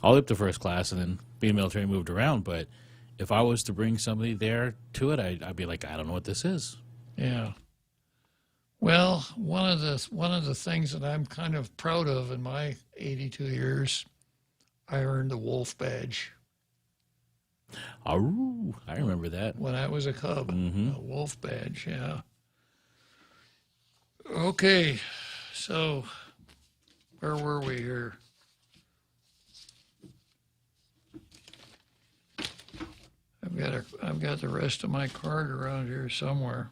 Speaker 21: all the way up to first class, and then being military moved around. But if I was to bring somebody there to it, I'd be like, I don't know what this is.
Speaker 20: Yeah. Well, one of the things that I'm kind of proud of in my 82 years, I earned the Wolf Badge.
Speaker 21: Oh, I remember that.
Speaker 20: When I was a Cub,
Speaker 21: mm-hmm.
Speaker 20: A Wolf Badge, yeah. Okay, so where were we here? I've got the rest of my card around here somewhere.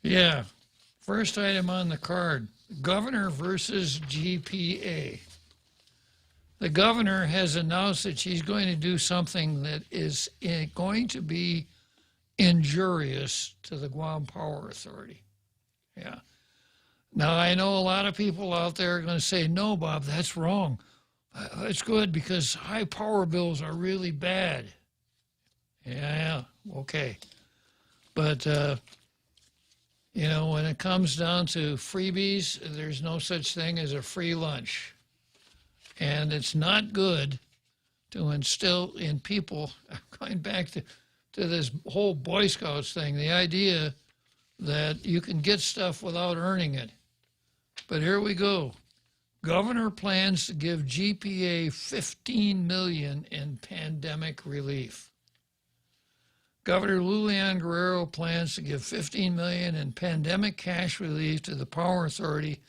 Speaker 20: Yeah, first item on the card, governor versus GPA. The governor has announced that she's going to do something that is going to be injurious to the Guam Power Authority. Yeah. Now, I know a lot of people out there are going to say, no, Bob, that's wrong. It's good because high power bills are really bad. Yeah, okay. But, you know, when it comes down to freebies, there's no such thing as a free lunch. And it's not good to instill in people, going back to this whole Boy Scouts thing, the idea that you can get stuff without earning it. But here we go. Governor plans to give GPA $15 million in pandemic relief. Governor Lulian Guerrero plans to give $15 million in pandemic cash relief to the Power Authority,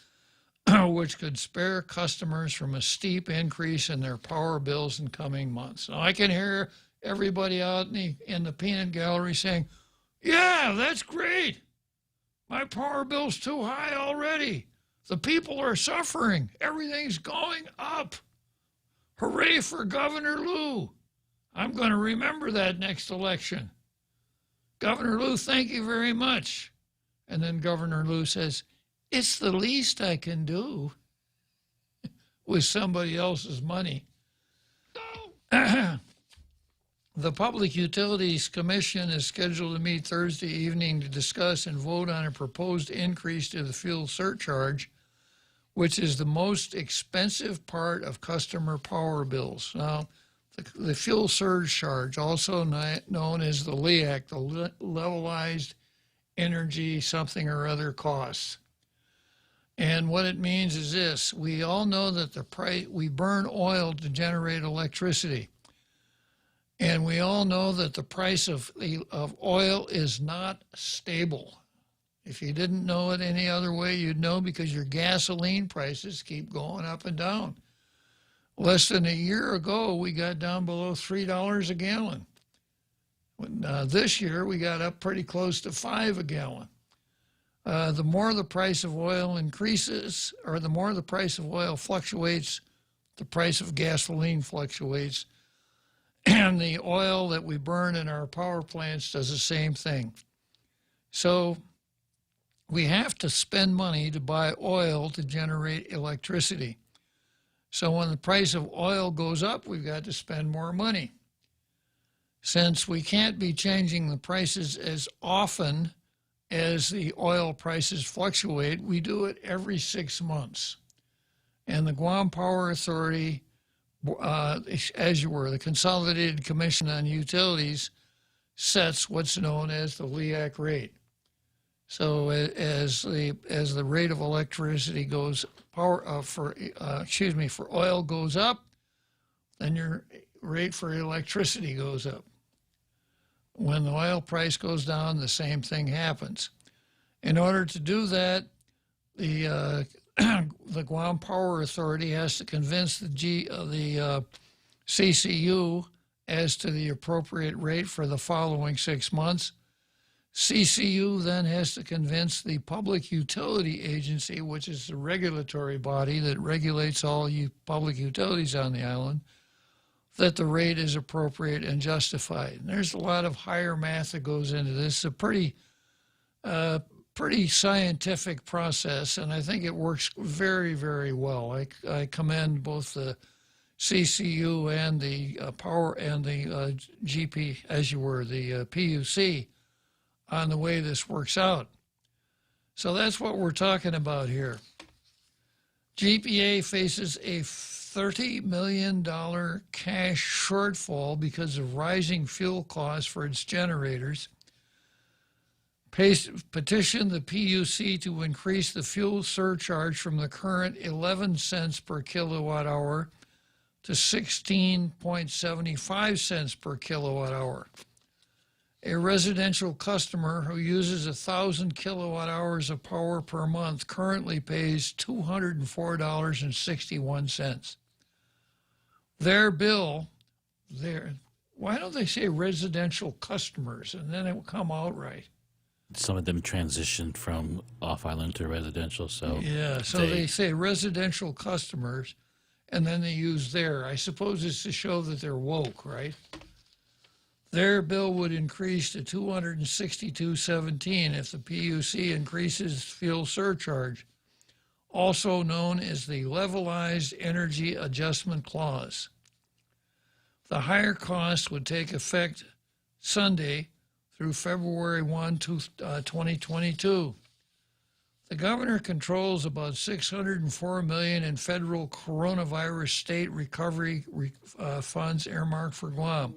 Speaker 20: which could spare customers from a steep increase in their power bills in coming months. Now, I can hear everybody out in the peanut gallery saying, yeah, that's great. My power bill's too high already. The people are suffering. Everything's going up. Hooray for Governor Lou. I'm going to remember that next election. Governor Lou, thank you very much. And then Governor Lou says, it's the least I can do with somebody else's money. The Public Utilities Commission is scheduled to meet Thursday evening to discuss and vote on a proposed increase to the fuel surcharge, which is the most expensive part of customer power bills. Now, the fuel surcharge, also known as the LEAC, the Levelized Energy Something or Other Costs. And what it means is this: we all know that we burn oil to generate electricity. And we all know that the price of oil is not stable. If you didn't know it any other way, you'd know, because your gasoline prices keep going up and down. Less than a year ago, we got down below $3 a gallon. This year, we got up pretty close to $5 a gallon. The more the price of oil increases, or the more the price of oil fluctuates, the price of gasoline fluctuates. And the oil that we burn in our power plants does the same thing. So we have to spend money to buy oil to generate electricity. So when the price of oil goes up, we've got to spend more money. Since we can't be changing the prices as often as the oil prices fluctuate, we do it every 6 months. And the Guam Power Authority, the Consolidated Commission on Utilities, sets what's known as the LEAC rate. So as the rate of electricity goes, for oil goes up, then your rate for electricity goes up. When the oil price goes down, the same thing happens. In order to do that, the Guam Power Authority has to convince the CCU as to the appropriate rate for the following 6 months. CCU then has to convince the Public Utility Agency, which is the regulatory body that regulates all public utilities on the island, that the rate is appropriate and justified. And there's a lot of higher math that goes into this. It's a pretty scientific process, and I think it works very, very well. I commend both the CCU and the power and the GP, the PUC, on the way this works out. So that's what we're talking about here. GPA faces a $30 million cash shortfall because of rising fuel costs for its generators. Petitioned the PUC to increase the fuel surcharge from the current 11 cents per kilowatt hour to 16.75 cents per kilowatt hour. A residential customer who uses 1,000 kilowatt hours of power per month currently pays $204.61. Their bill, why don't they say residential customers, and then it will come out right?
Speaker 21: Some of them transitioned from off-island to residential, so...
Speaker 20: Yeah, so they say residential customers, and then they use their. I suppose it's to show that they're woke, right? Their bill would increase to $262.17 if the PUC increases fuel surcharge, also known as the Levelized Energy Adjustment Clause. The higher cost would take effect Sunday through February 1, 2022. The governor controls about $604 million in federal coronavirus state recovery funds earmarked for Guam.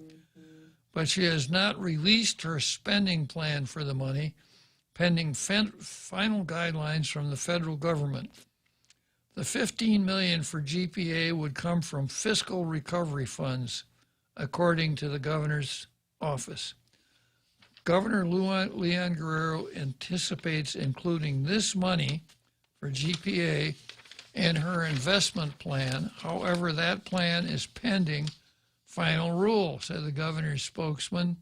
Speaker 20: But she has not released her spending plan for the money, pending final guidelines from the federal government. The $15 million for GPA would come from fiscal recovery funds, according to the governor's office. Governor Leon Guerrero anticipates including this money for GPA in her investment plan. However, that plan is pending Final rule, said the governor's spokeswoman,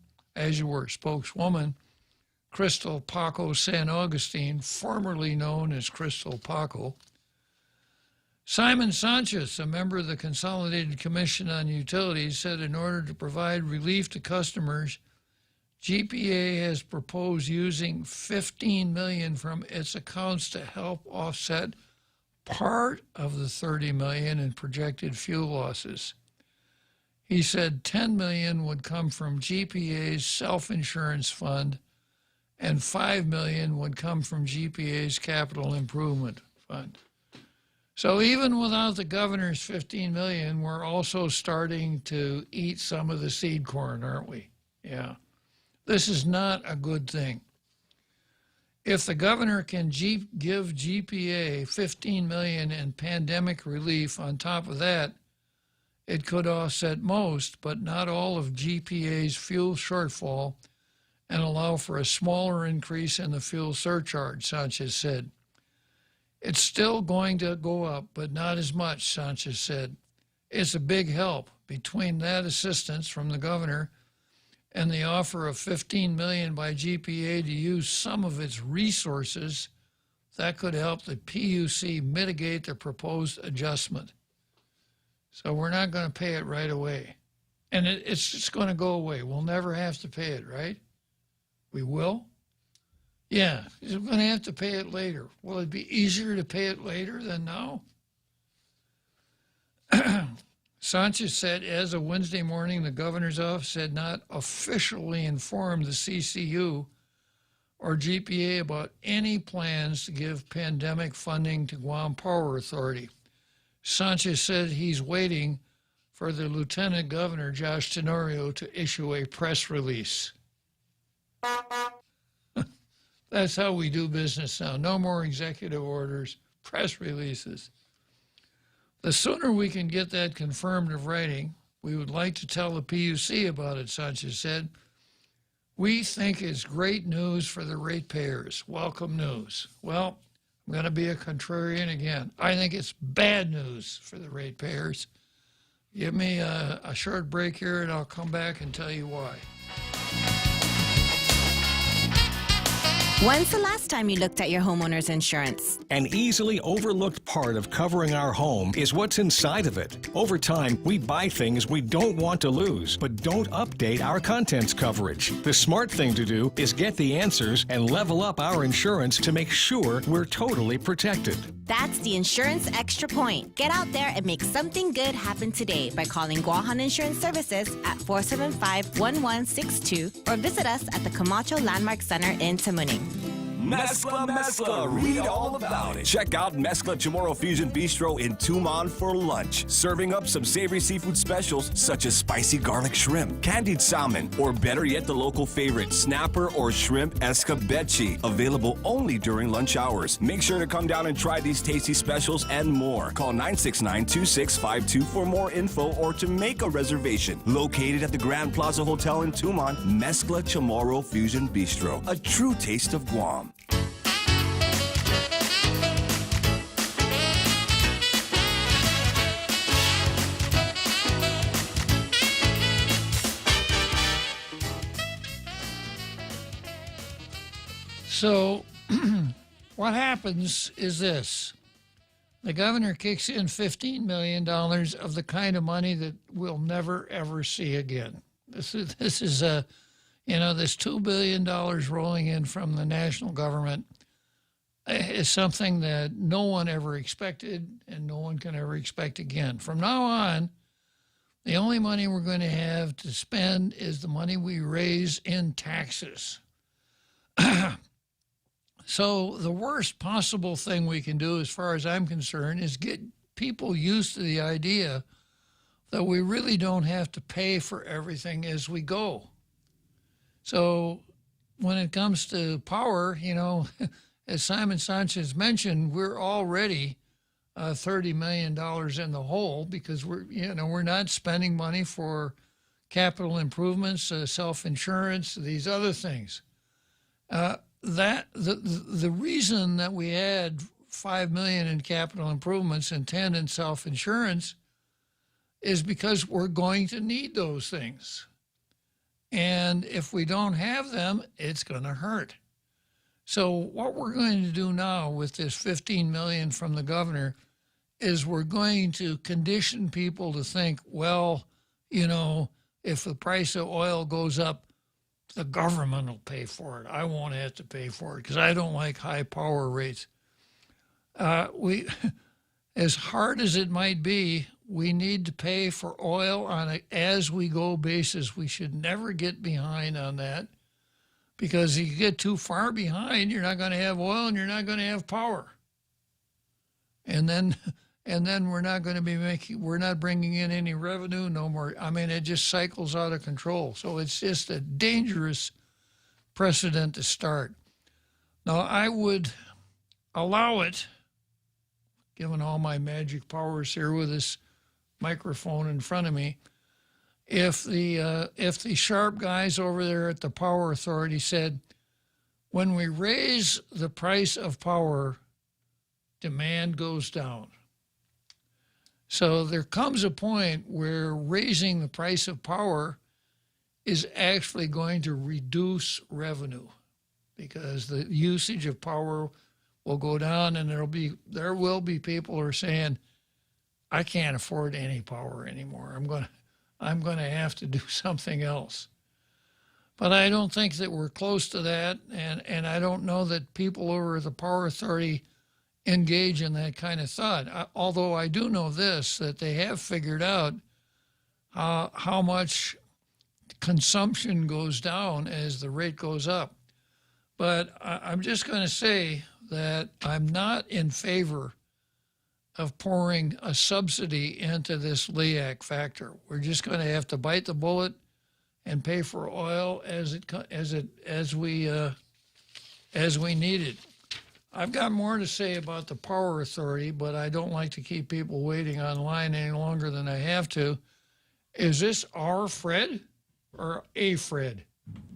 Speaker 20: Crystal Paco San Augustine, formerly known as Crystal Paco. Simon Sanchez, a member of the Consolidated Commission on Utilities, said in order to provide relief to customers, GPA has proposed using $15 million from its accounts to help offset part of the $30 million in projected fuel losses. He said $10 million would come from GPA's self-insurance fund and $5 million would come from GPA's capital improvement fund. So even without the governor's $15 million, we're also starting to eat some of the seed corn, aren't we? Yeah. This is not a good thing. If the governor can give GPA $15 million in pandemic relief on top of that, it could offset most, but not all of GPA's fuel shortfall and allow for a smaller increase in the fuel surcharge, Sanchez said. It's still going to go up, but not as much, Sanchez said. It's a big help. Between that assistance from the governor and the offer of $15 million by GPA to use some of its resources, that could help the PUC mitigate the proposed adjustment. So we're not going to pay it right away. And it's just going to go away. We'll never have to pay it, right? We will? Yeah, we're going to have to pay it later. Will it be easier to pay it later than now? Sanchez said as of Wednesday morning, the governor's office had not officially informed the CCU or GPA about any plans to give pandemic funding to Guam Power Authority. Sanchez said he's waiting for the Lieutenant Governor, Josh Tenorio, to issue a press release. That's how we do business now. No more executive orders, press releases. The sooner we can get that confirmed in writing, we would like to tell the PUC about it, Sanchez said. We think it's great news for the ratepayers. Welcome news. Well, I'm going to be a contrarian again. I think it's bad news for the ratepayers. Give me a short break here and I'll come back and tell you why.
Speaker 2: When's the last time you looked at your homeowner's insurance?
Speaker 22: An easily overlooked part of covering our home is what's inside of it. Over time, we buy things we don't want to lose, but don't update our contents coverage. The smart thing to do is get the answers and level up our insurance to make sure we're totally protected.
Speaker 2: That's the Insurance Extra Point. Get out there and make something good happen today by calling Guahan Insurance Services at 475-1162 or visit us at the Camacho Landmark Center in Tamuning.
Speaker 3: Mezcla, read all about it. Check out Mezcla Chamorro Fusion Bistro in Tuman for lunch. Serving up some savory seafood specials such as spicy garlic shrimp, candied salmon, or better yet the local favorite, snapper or shrimp escabeche. Available only during lunch hours. Make sure to come down and try these tasty specials and more. Call 969-2652 for more info or to make a reservation. Located at the Grand Plaza Hotel in Tuman, Mezcla Chamorro Fusion Bistro. A true taste of Guam.
Speaker 20: So what happens is this. The governor kicks in $15 million of the kind of money that we'll never, ever see again. This is this $2 billion rolling in from the national government is something that no one ever expected and no one can ever expect again. From now on, the only money we're going to have to spend is the money we raise in taxes. So the worst possible thing we can do, as far as I'm concerned, is get people used to the idea that we really don't have to pay for everything as we go. So when it comes to power, as Simon Sanchez mentioned, we're already $30 million in the hole because we're not spending money for capital improvements, self-insurance, these other things. The reason that we had $5 million in capital improvements and $10 in self-insurance is because we're going to need those things. And if we don't have them, it's going to hurt. So what we're going to do now with this $15 million from the governor is we're going to condition people to think, well, you know, if the price of oil goes up, the government will pay for it. I won't have to pay for it because I don't like high power rates. As hard as it might be, we need to pay for oil on an as-we-go basis. We should never get behind on that, because if you get too far behind, you're not going to have oil and you're not going to have power. And then we're not going to be we're not bringing in any revenue, no more. I mean, it just cycles out of control. So it's just a dangerous precedent to start. Now, I would allow it, given all my magic powers here with this microphone in front of me, if the sharp guys over there at the Power Authority said, when we raise the price of power, demand goes down. So there comes a point where raising the price of power is actually going to reduce revenue, because the usage of power will go down, and there will be people who are saying, I can't afford any power anymore. I'm going to have to do something else. But I don't think that we're close to that, and I don't know that people over at the Power Authority engage in that kind of thought. Although I do know this, that they have figured out how much consumption goes down as the rate goes up. But I'm just going to say that I'm not in favor of pouring a subsidy into this LEAC factor. We're just going to have to bite the bullet and pay for oil as we need it. I've got more to say about the Power Authority, but I don't like to keep people waiting online any longer than I have to. Is this our Fred or a Fred?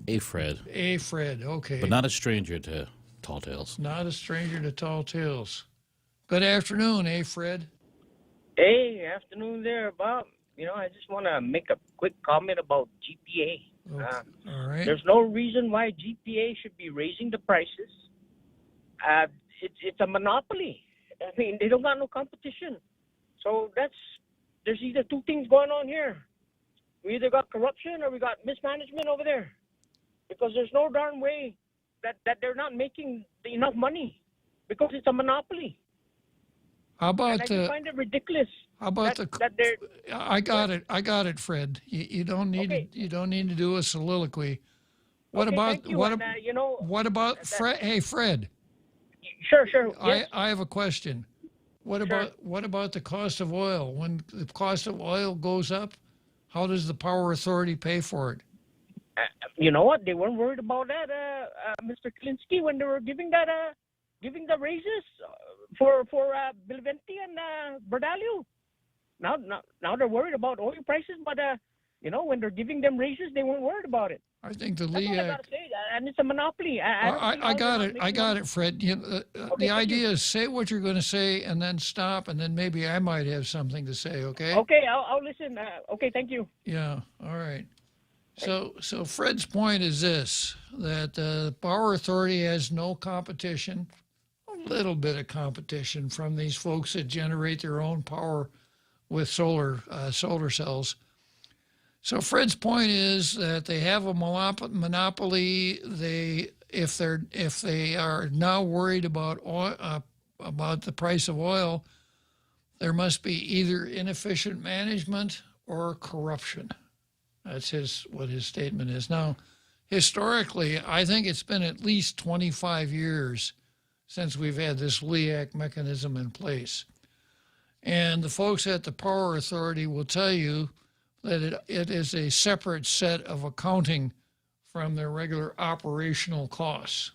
Speaker 21: A Fred.
Speaker 20: A Fred, okay.
Speaker 21: But not a stranger to Tall Tales.
Speaker 20: Not a stranger to Tall Tales. Good afternoon, A Fred.
Speaker 4: Hey, afternoon there, Bob. You know, I just want to make a quick comment about GPA.
Speaker 20: Okay. All right.
Speaker 4: There's no reason why GPA should be raising the prices. It's a monopoly. I mean, they don't got no competition. So there's either two things going on here. We either got corruption or we got mismanagement over there. Because there's no darn way that they're not making enough money, because it's a monopoly.
Speaker 20: How about
Speaker 4: and I find it ridiculous.
Speaker 20: How about
Speaker 4: that they're,
Speaker 20: I got it, Fred. You don't need to do a soliloquy. What about Fred? Hey, Fred.
Speaker 4: Sure. Yes.
Speaker 20: I have a question. What about the cost of oil? When the cost of oil goes up, how does the Power Authority pay for it?
Speaker 4: You know what? They weren't worried about that, Mr. Klitzkie, when they were giving the raises for Bilventi and Berdalio. Now they're worried about oil prices, but when they're giving them raises, they weren't worried about it.
Speaker 20: I think the
Speaker 4: That's all I gotta say, and it's a monopoly.
Speaker 20: I got it, Fred. The idea is say what you're going to say and then stop, and then maybe I might have something to say. Okay.
Speaker 4: Okay, I'll listen. Okay, thank you.
Speaker 20: Yeah. All right. So Fred's point is this: that the Power Authority has no competition, a little bit of competition from these folks that generate their own power with solar cells. So Fred's point is that they have a monopoly. If they are now worried about the price of oil, there must be either inefficient management or corruption. That's what his statement is. Now, historically, I think it's been at least 25 years since we've had this LEAC mechanism in place. And the folks at the Power Authority will tell you that it is a separate set of accounting from their regular operational costs.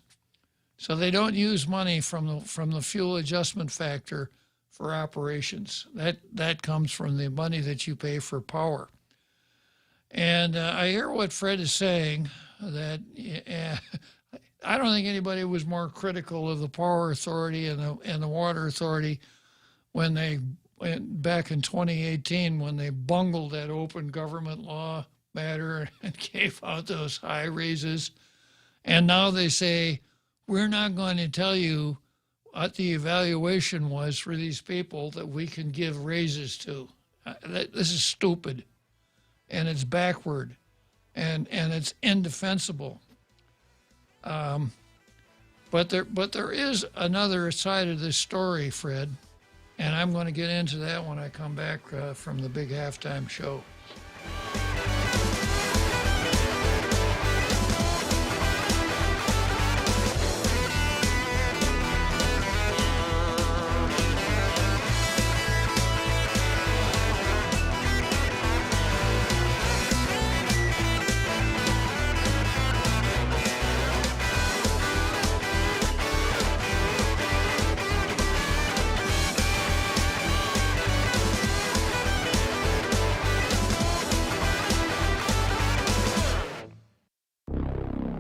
Speaker 20: So they don't use money from the fuel adjustment factor for operations. That comes from the money that you pay for power. And I hear what Fred is saying, that I don't think anybody was more critical of the Power Authority and the Water Authority when they back in 2018 when they bungled that open government law matter and gave out those high raises. And now they say, we're not going to tell you what the evaluation was for these people that we can give raises to. This is stupid, and it's backward, and it's indefensible. But there is another side of this story, Fred, and I'm going to get into that when I come back from the big halftime show.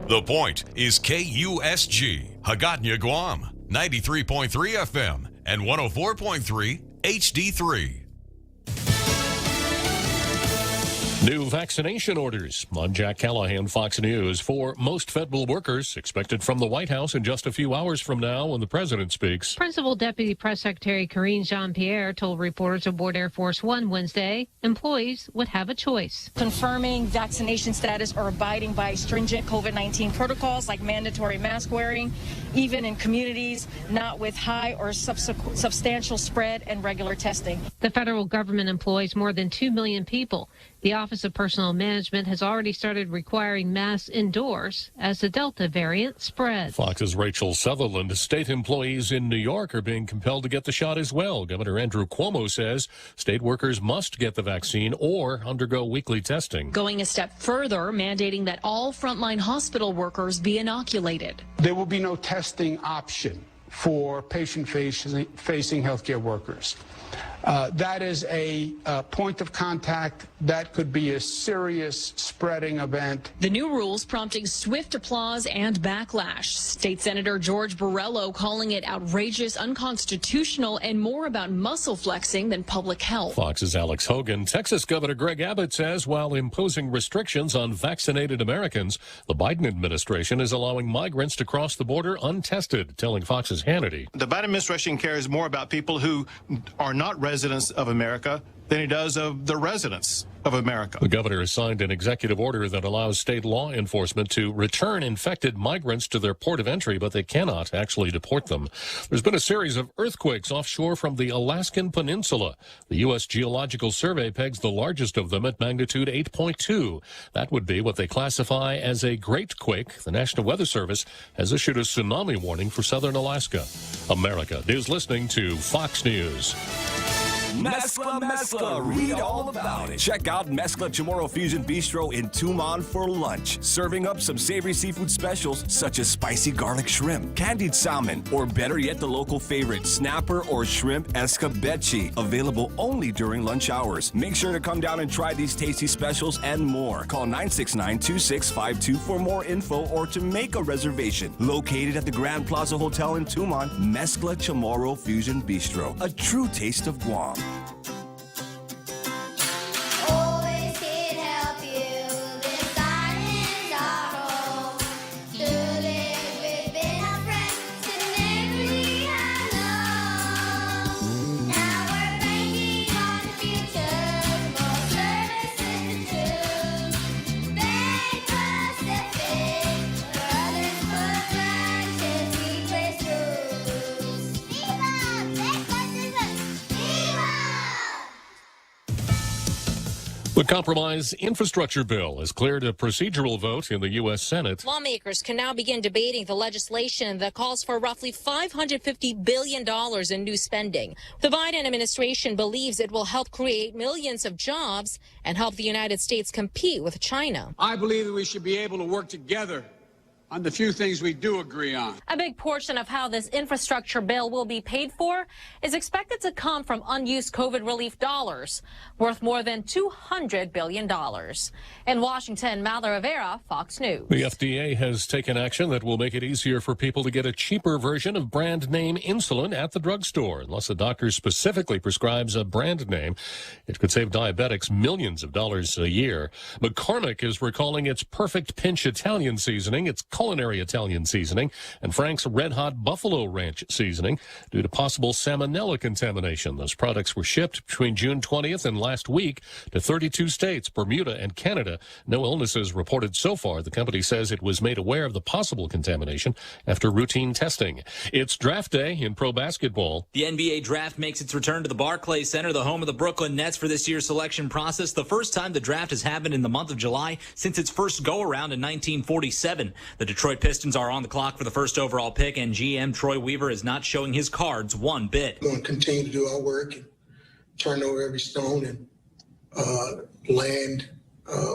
Speaker 6: The Point is KUSG, Hagåtña, Guam, 93.3 FM and 104.3 HD3.
Speaker 5: New vaccination orders. I'm Jack Callahan, Fox News. For most federal workers, expected from the White House in just a few hours from now when the president speaks.
Speaker 7: Principal Deputy Press Secretary Karine Jean-Pierre told reporters aboard Air Force One Wednesday employees would have a choice.
Speaker 8: Confirming vaccination status or abiding by stringent COVID-19 protocols like mandatory mask wearing, even in communities not with high or substantial spread and regular testing.
Speaker 7: The federal government employs more than 2 million people. The Office of Personnel Management has already started requiring masks indoors as the Delta variant spreads.
Speaker 5: Fox's Rachel Sutherland. State employees in New York are being compelled to get the shot as well. Governor Andrew Cuomo says state workers must get the vaccine or undergo weekly testing.
Speaker 24: Going a step further, mandating that all frontline hospital workers be inoculated.
Speaker 25: There will be no testing option for patient-facing healthcare workers. That is a point of contact that could be a serious spreading event.
Speaker 24: The new rules prompting swift applause and backlash. State Senator George Borrello calling it outrageous, unconstitutional, and more about muscle flexing than public health.
Speaker 5: Fox's Alex Hogan. Texas Governor Greg Abbott says while imposing restrictions on vaccinated Americans, the Biden administration is allowing migrants to cross the border untested, telling Fox's Hannity.
Speaker 26: The Biden administration cares more about people who are not residents of America than he does of the residents of America.
Speaker 5: The governor has signed an executive order that allows state law enforcement to return infected migrants to their port of entry, but they cannot actually deport them. There's been a series of earthquakes offshore from the Alaskan Peninsula. The U.S. Geological Survey pegs the largest of them at magnitude 8.2. That would be what they classify as a great quake. The National Weather Service has issued a tsunami warning for southern Alaska. America is listening to Fox News.
Speaker 3: Mezcla, read all about it. Check out Mezcla Chamorro Fusion Bistro in Tucumán for lunch. Serving up some savory seafood specials such as spicy garlic shrimp, candied salmon, or better yet, the local favorite, snapper or shrimp escabeche. Available only during lunch hours. Make sure to come down and try these tasty specials and more. Call 969-2652 for more info or to make a reservation. Located at the Grand Plaza Hotel in Tucumán, Mezcla Chamorro Fusion Bistro. A true taste of Guam.
Speaker 5: The compromise infrastructure bill has cleared a procedural vote in the U.S. Senate.
Speaker 27: Lawmakers can now begin debating the legislation that calls for roughly $550 billion in new spending. The Biden administration believes it will help create millions of jobs and help the United States compete with China.
Speaker 28: I believe that we should be able to work together
Speaker 25: on the few things we do agree on.
Speaker 27: A big portion of how this infrastructure bill will be paid for is expected to come from unused COVID relief dollars, worth more than $200 billion. In Washington, Mallory Rivera, Fox News.
Speaker 5: The FDA has taken action that will make it easier for people to get a cheaper version of brand name insulin at the drugstore. Unless a doctor specifically prescribes a brand name, it could save diabetics millions of dollars a year. McCormick is recalling its Perfect Pinch Italian seasoning, its culinary Italian seasoning, and Frank's Red Hot Buffalo Ranch seasoning due to possible salmonella contamination. Those products were shipped between June 20th and last week to 32 states, Bermuda, and Canada. No illnesses reported so far. The company says it was made aware of the possible contamination after routine testing. It's draft day in pro basketball.
Speaker 9: The NBA draft makes its return to the Barclays Center, the home of the Brooklyn Nets, for this year's selection process. The first time the draft has happened in the month of July since its first go-around in 1947. The Detroit Pistons are on the clock for the first overall pick, and GM Troy Weaver is not showing his cards one bit.
Speaker 10: We're going to continue to do our work and turn over every stone and land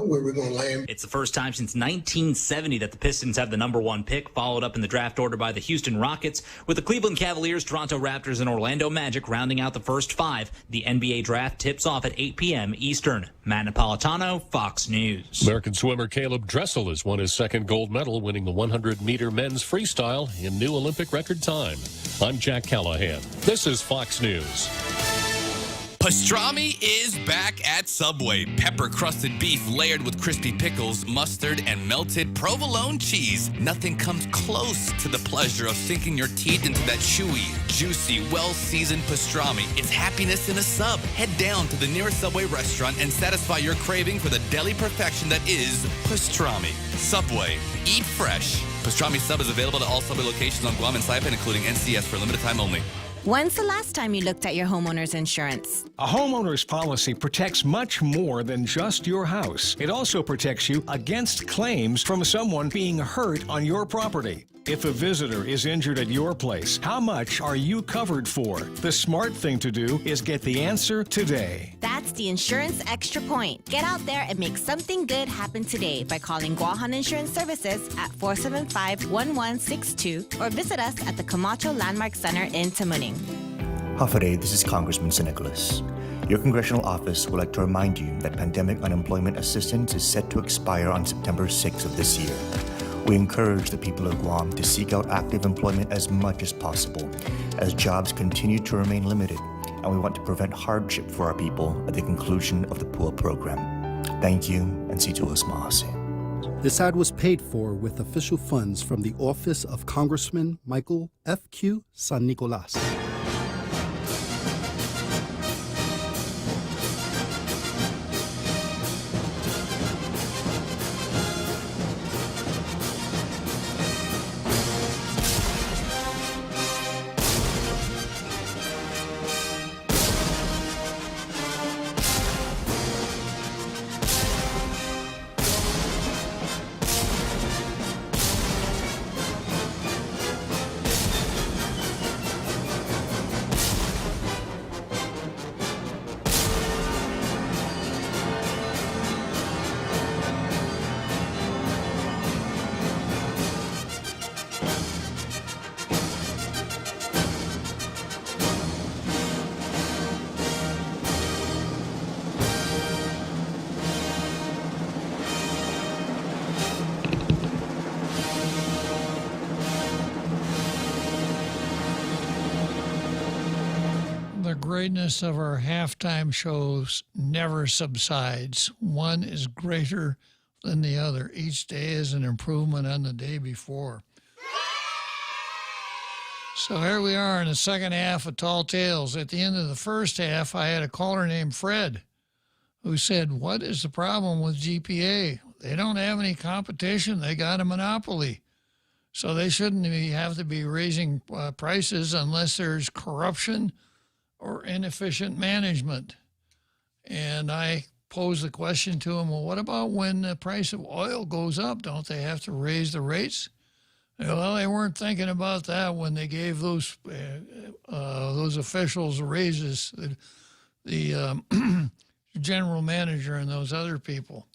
Speaker 10: where we're going to land.
Speaker 9: It's the first time since 1970 that the Pistons have the number one pick, followed up in the draft order by the Houston Rockets, with the Cleveland Cavaliers, Toronto Raptors, and Orlando Magic rounding out the first five. The NBA draft tips off at 8 p.m. Eastern. Matt Napolitano, Fox News.
Speaker 5: American swimmer Caleb Dressel has won his second gold medal, winning the 100-meter men's freestyle in new Olympic record time. I'm Jack Callahan. This is Fox News.
Speaker 11: Pastrami is back at Subway. Pepper-crusted beef layered with crispy pickles, mustard, and melted provolone cheese. Nothing comes close to the pleasure of sinking your teeth into that chewy, juicy, well-seasoned pastrami. It's happiness in a sub. Head down to the nearest Subway restaurant and satisfy your craving for the deli perfection that is pastrami. Subway. Eat fresh. Pastrami sub is available at all Subway locations on Guam and Saipan, including NCS, for a limited time only.
Speaker 2: When's the last time you looked at your homeowner's insurance?
Speaker 22: A homeowner's policy protects much more than just your house. It also protects you against claims from someone being hurt on your property. If a visitor is injured at your place, how much are you covered for? The smart thing to do is get the answer today.
Speaker 2: That's the Insurance Extra Point. Get out there and make something good happen today by calling Guahan Insurance Services at 475-1162 or visit us at the Camacho Landmark Center in Tamuning.
Speaker 12: Hafaday, this is Congressman St. Nicholas. Your congressional office would like to remind you that pandemic unemployment assistance is set to expire on September 6th of this year. We encourage the people of Guam to seek out active employment as much as possible, as jobs continue to remain limited, and we want to prevent hardship for our people at the conclusion of the PUA program. Thank you, and situas mahase.
Speaker 13: This ad was paid for with official funds from the office of Congressman Michael F.Q. San Nicolas.
Speaker 20: The greatness of our halftime shows never subsides. One is greater than the other. Each day is an improvement on the day before. So here we are in the second half of Tall Tales. At the end of the first half, I had a caller named Fred who said, what is the problem with GPA? They don't have any competition. They got a monopoly. So they shouldn't have to be raising prices unless there's corruption or inefficient management. And I posed the question to him, well, what about when the price of oil goes up? Don't they have to raise the rates? Well, they weren't thinking about that when they gave those officials raises, the general manager and those other people.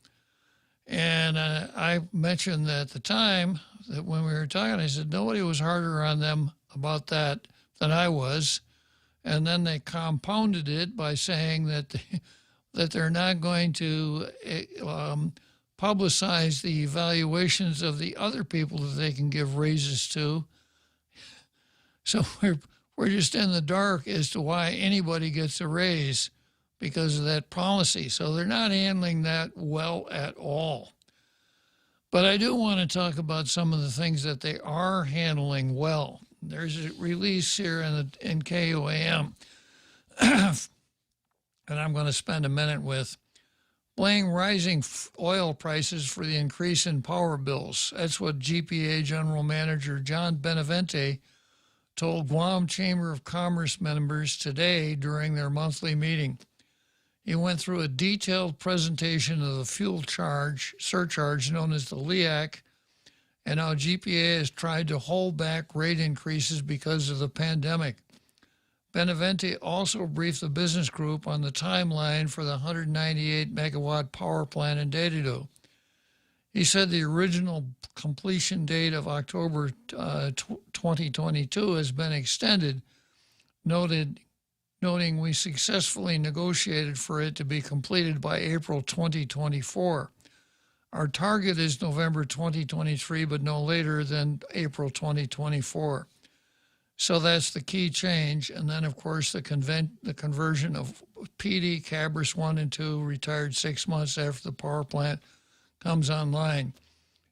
Speaker 20: And I mentioned that at the time that when we were talking, I said, nobody was harder on them about that than I was. And then they compounded it by saying that that they're not going to publicize the evaluations of the other people that they can give raises to. So we're just in the dark as to why anybody gets a raise because of that policy. So they're not handling that well at all. But I do want to talk about some of the things that they are handling well. There's a release here in KUAM, and I'm going to spend a minute with, blame rising oil prices for the increase in power bills. That's what GPA General Manager John Benavente told Guam Chamber of Commerce members today during their monthly meeting. He went through a detailed presentation of the fuel surcharge known as the LEAC, and how GPA has tried to hold back rate increases because of the pandemic. Benavente also briefed the business group on the timeline for the 198 megawatt power plant in Dededo. He said the original completion date of October 2022 has been extended, noting we successfully negotiated for it to be completed by April 2024. Our target is November 2023, but no later than April 2024. So that's the key change. And then, of course, the conversion of PD, Cabris 1 and 2, retired 6 months after the power plant comes online.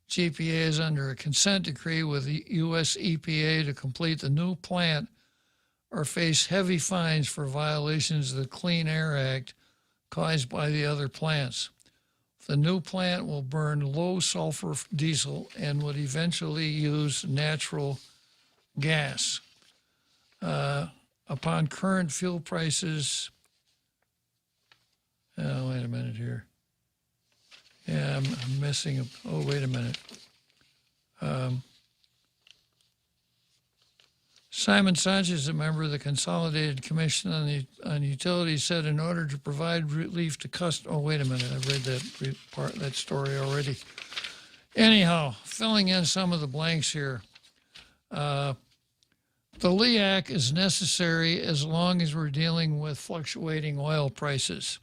Speaker 20: GPA is under a consent decree with the U.S. EPA to complete the new plant or face heavy fines for violations of the Clean Air Act caused by the other plants. The new plant will burn low sulfur diesel and would eventually use natural gas. Upon current fuel prices, wait a minute here. Yeah, I'm missing. Oh, wait a minute. Simon Sanchez, a member of the Consolidated Commission on Utilities, said in order to provide relief to customers. Oh, wait a minute. I've read that story already. Anyhow, filling in some of the blanks here. The LEAC is necessary as long as we're dealing with fluctuating oil prices.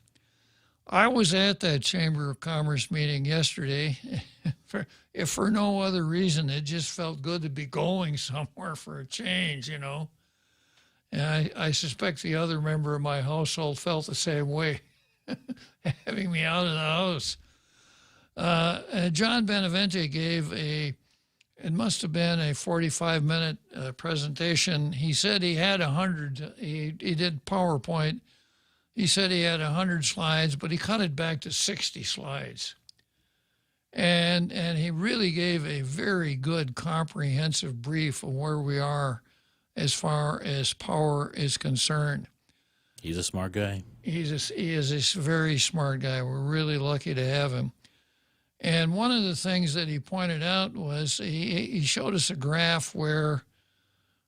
Speaker 20: I was at that Chamber of Commerce meeting yesterday. If for no other reason, it just felt good to be going somewhere for a change, you know. And I suspect the other member of my household felt the same way, having me out of the house. John Benavente gave it must have been a 45-minute presentation. He said he had 100. He did PowerPoint. He said he had 100 slides, but he cut it back to 60 slides. And he really gave a very good comprehensive brief of where we are as far as power is concerned.
Speaker 21: He's a smart guy.
Speaker 20: He is a very smart guy. We're really lucky to have him. And one of the things that he pointed out was he showed us a graph where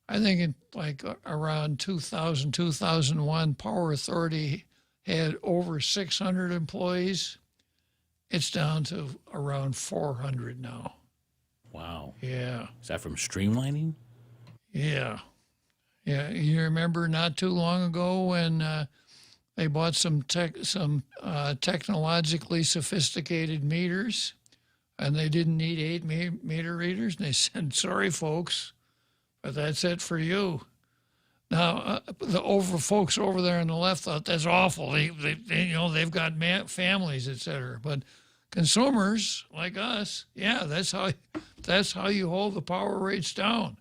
Speaker 20: I think in like around 2000, 2001, Power Authority had over 600 employees. It's down to around 400 now.
Speaker 21: Wow.
Speaker 20: Yeah.
Speaker 21: Is that from streamlining?
Speaker 20: Yeah. Yeah. You remember not too long ago when they bought some technologically sophisticated meters, and they didn't need 8 meter readers. And they said, sorry, folks, but that's it for you. Now, the folks over there on the left thought that's awful. They've got families, et cetera. But consumers like us, yeah, that's how you hold the power rates down.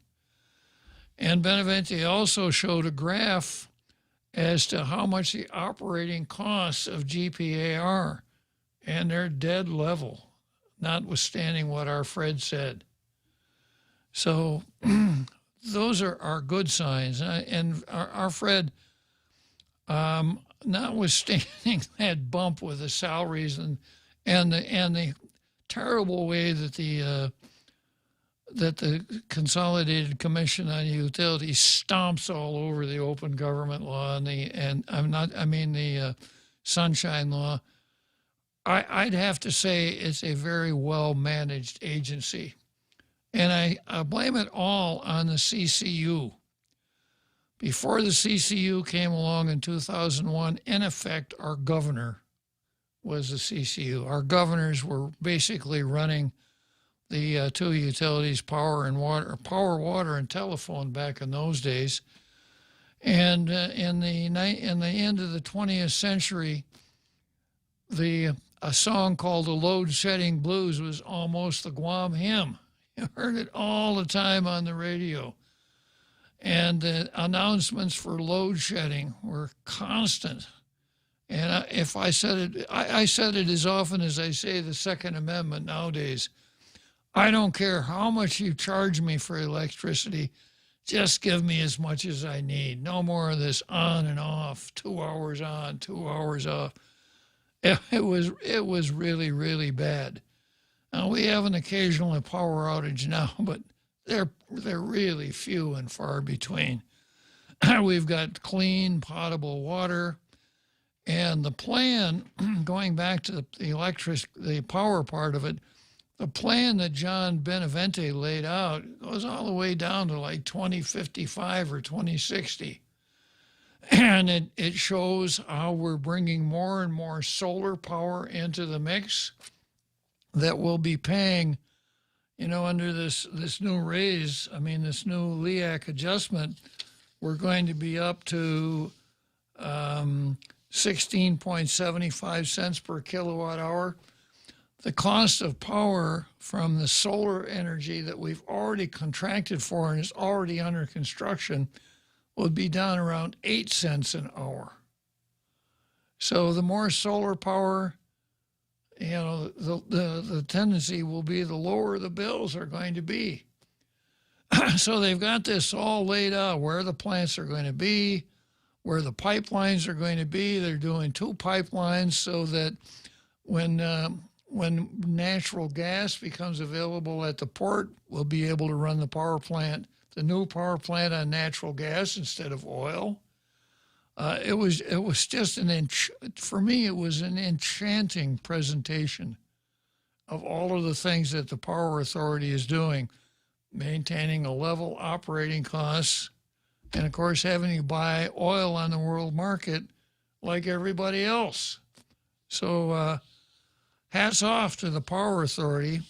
Speaker 20: And Benavente also showed a graph as to how much the operating costs of GPA are, and they're dead level, notwithstanding what our Fred said. So those are good signs. And our Fred, notwithstanding that bump with the salaries and the terrible way that the Consolidated Commission on Utilities stomps all over the open government law and the Sunshine Law, I'd have to say it's a very well managed agency. And I blame it all on the CCU. Before the CCU came along in 2001, in effect, our governor was the CCU. Our governors were basically running the two utilities, power, water, and telephone back in those days. And in the end of the 20th century, a song called "The Load Shedding Blues" was almost the Guam hymn. You heard it all the time on the radio. And the announcements for load shedding were constant. And if I said it, I said it as often as I say the Second Amendment nowadays. I don't care how much you charge me for electricity. Just give me as much as I need. No more of this on and off, 2 hours on, 2 hours off. It was really, really bad. Now, we have an occasional power outage now, but they're really few and far between. We've got clean, potable water. And the plan, going back to the power part of it, the plan that John Benavente laid out goes all the way down to like 2055 or 2060. And it shows how we're bringing more and more solar power into the mix that we'll be paying, under this new raise, this new LEAC adjustment, we're going to be up to 16.75 cents per kilowatt hour. The cost of power from the solar energy that we've already contracted for and is already under construction would be down around 8 cents an hour. So the more solar power, the tendency will be the lower the bills are going to be. So they've got this all laid out, where the plants are going to be, where the pipelines are going to be. They're doing 2 pipelines so that when natural gas becomes available at the port, we'll be able to run the new power plant on natural gas instead of oil. It was just for me, it was an enchanting presentation of all of the things that the Power Authority is doing, maintaining a level operating costs, and of course having to buy oil on the world market like everybody else. So hats off to the Power Authority.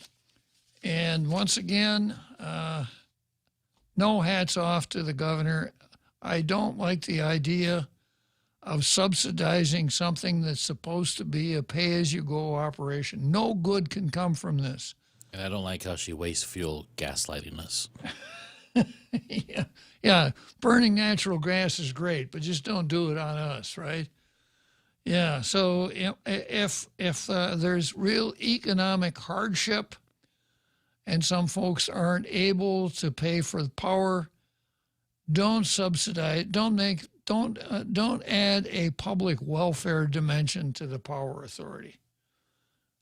Speaker 20: And once again, no hats off to the governor. I don't like the idea of subsidizing something that's supposed to be a pay-as-you-go operation. No good can come from this.
Speaker 21: And I don't like how she wastes fuel gaslighting us.
Speaker 20: Yeah, burning natural gas is great, but just don't do it on us, right? Yeah, so if there's real economic hardship and some folks aren't able to pay for the power, don't subsidize, don't add a public welfare dimension to the Power Authority.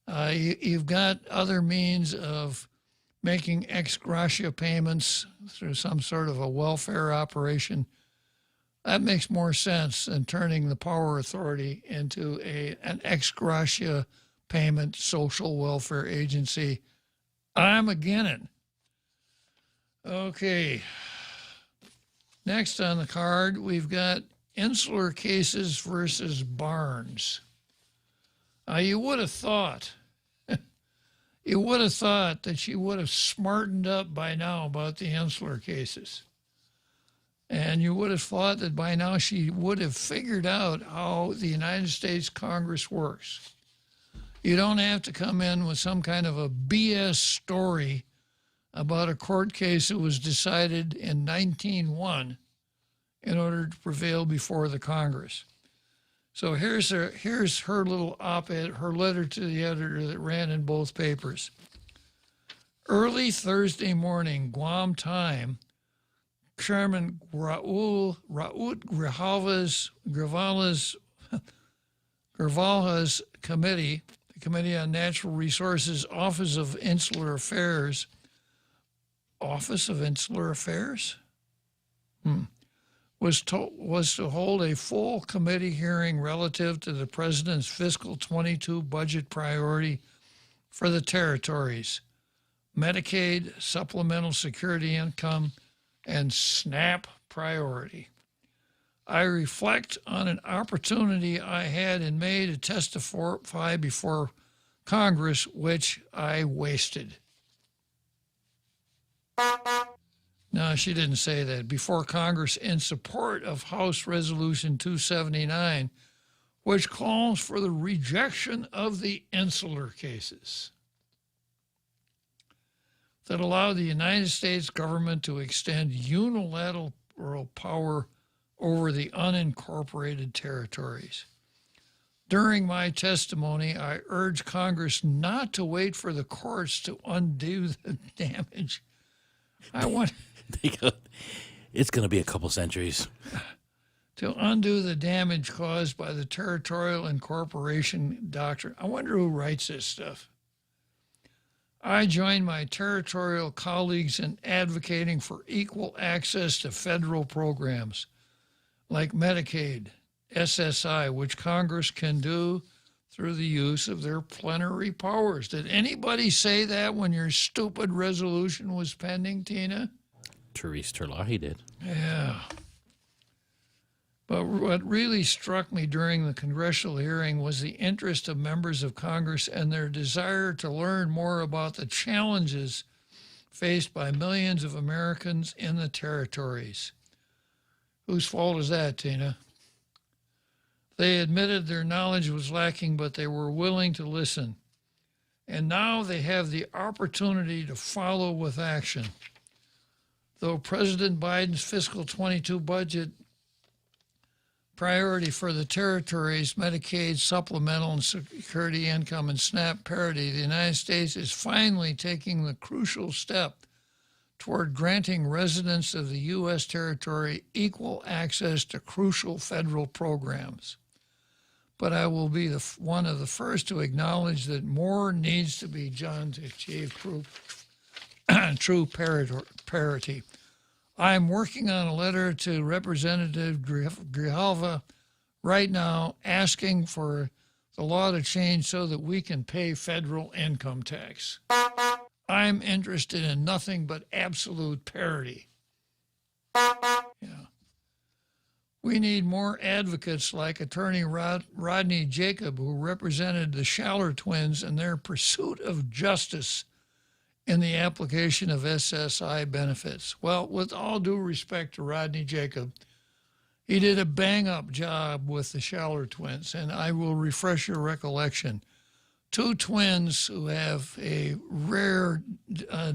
Speaker 20: You've got other means of making ex gratia payments through some sort of a welfare operation. That makes more sense than turning the Power Authority into an ex gratia payment social welfare agency. I'm against it. Okay. Next on the card, we've got insular cases versus Barnes. You would have thought that she would have smartened up by now about the insular cases. And you would have thought that by now she would have figured out how the United States Congress works. You don't have to come in with some kind of a BS story about a court case that was decided in 1901 in order to prevail before the Congress. So here's her little op-ed, her letter to the editor that ran in both papers. Early Thursday morning, Guam time, Chairman Raul Grijalva's committee, the Committee on Natural Resources, Office of Insular Affairs, was to hold a full committee hearing relative to the president's fiscal 22 budget priority for the territories, Medicaid, supplemental security income, and SNAP priority. I reflect on an opportunity I had in May to testify before Congress, which I wasted. No, she didn't say that. Before Congress in support of House Resolution 279, which calls for the rejection of the insular cases that allow the United States government to extend unilateral power over the unincorporated territories. During my testimony, I urged Congress not to wait for the courts to undo the damage.
Speaker 21: It's going to be a couple centuries.
Speaker 20: To undo the damage caused by the territorial incorporation doctrine. I wonder who writes this stuff. I join my territorial colleagues in advocating for equal access to federal programs like Medicaid, SSI, which Congress can do through the use of their plenary powers. Did anybody say that when your stupid resolution was pending, Tina?
Speaker 21: Therese Terlahi did.
Speaker 20: Yeah. But what really struck me during the congressional hearing was the interest of members of Congress and their desire to learn more about the challenges faced by millions of Americans in the territories. Whose fault is that, Tina? They admitted their knowledge was lacking, but they were willing to listen. And now they have the opportunity to follow with action. Though President Biden's fiscal 22 budget priority for the territories, Medicaid, supplemental and security income, and SNAP parity, the United States is finally taking the crucial step toward granting residents of the U.S. territory equal access to crucial federal programs. But I will be one of the first to acknowledge that more needs to be done to achieve true parity. I'm working on a letter to Representative Grijalva right now asking for the law to change so that we can pay federal income tax. I'm interested in nothing but absolute parity. Yeah. We need more advocates like attorney Rodney Jacob, who represented the Schaller twins in their pursuit of justice in the application of SSI benefits. Well, with all due respect to Rodney Jacob, he did a bang-up job with the Schaller twins, and I will refresh your recollection. Two twins who have a rare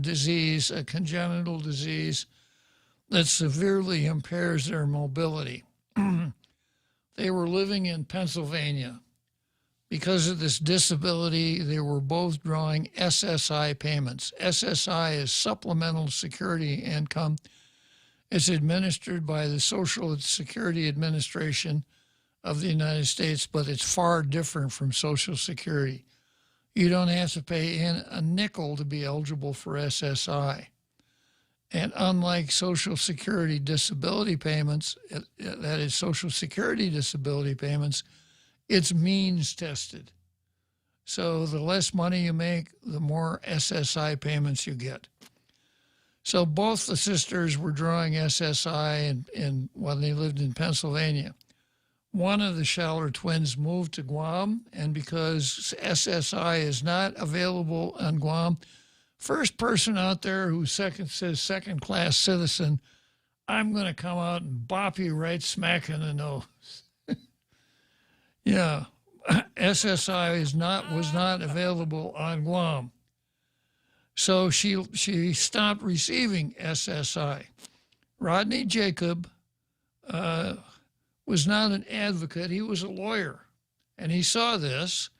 Speaker 20: disease, a congenital disease that severely impairs their mobility. They were living in Pennsylvania. Because of this disability, they were both drawing SSI payments. SSI is Supplemental Security Income. It's administered by the Social Security Administration of the United States, but it's far different from Social Security. You don't have to pay in a nickel to be eligible for SSI. And unlike Social Security disability payments, that is Social Security disability payments, it's means tested. So the less money you make, the more SSI payments you get. So both the sisters were drawing SSI when they lived in Pennsylvania. One of the Schaller twins moved to Guam, and because SSI is not available on Guam, first person out there who says second-class citizen, I'm going to come out and bop you right smack in the nose. Yeah, SSI was not available on Guam. So she stopped receiving SSI. Rodney Jacob was not an advocate, he was a lawyer. And he saw this,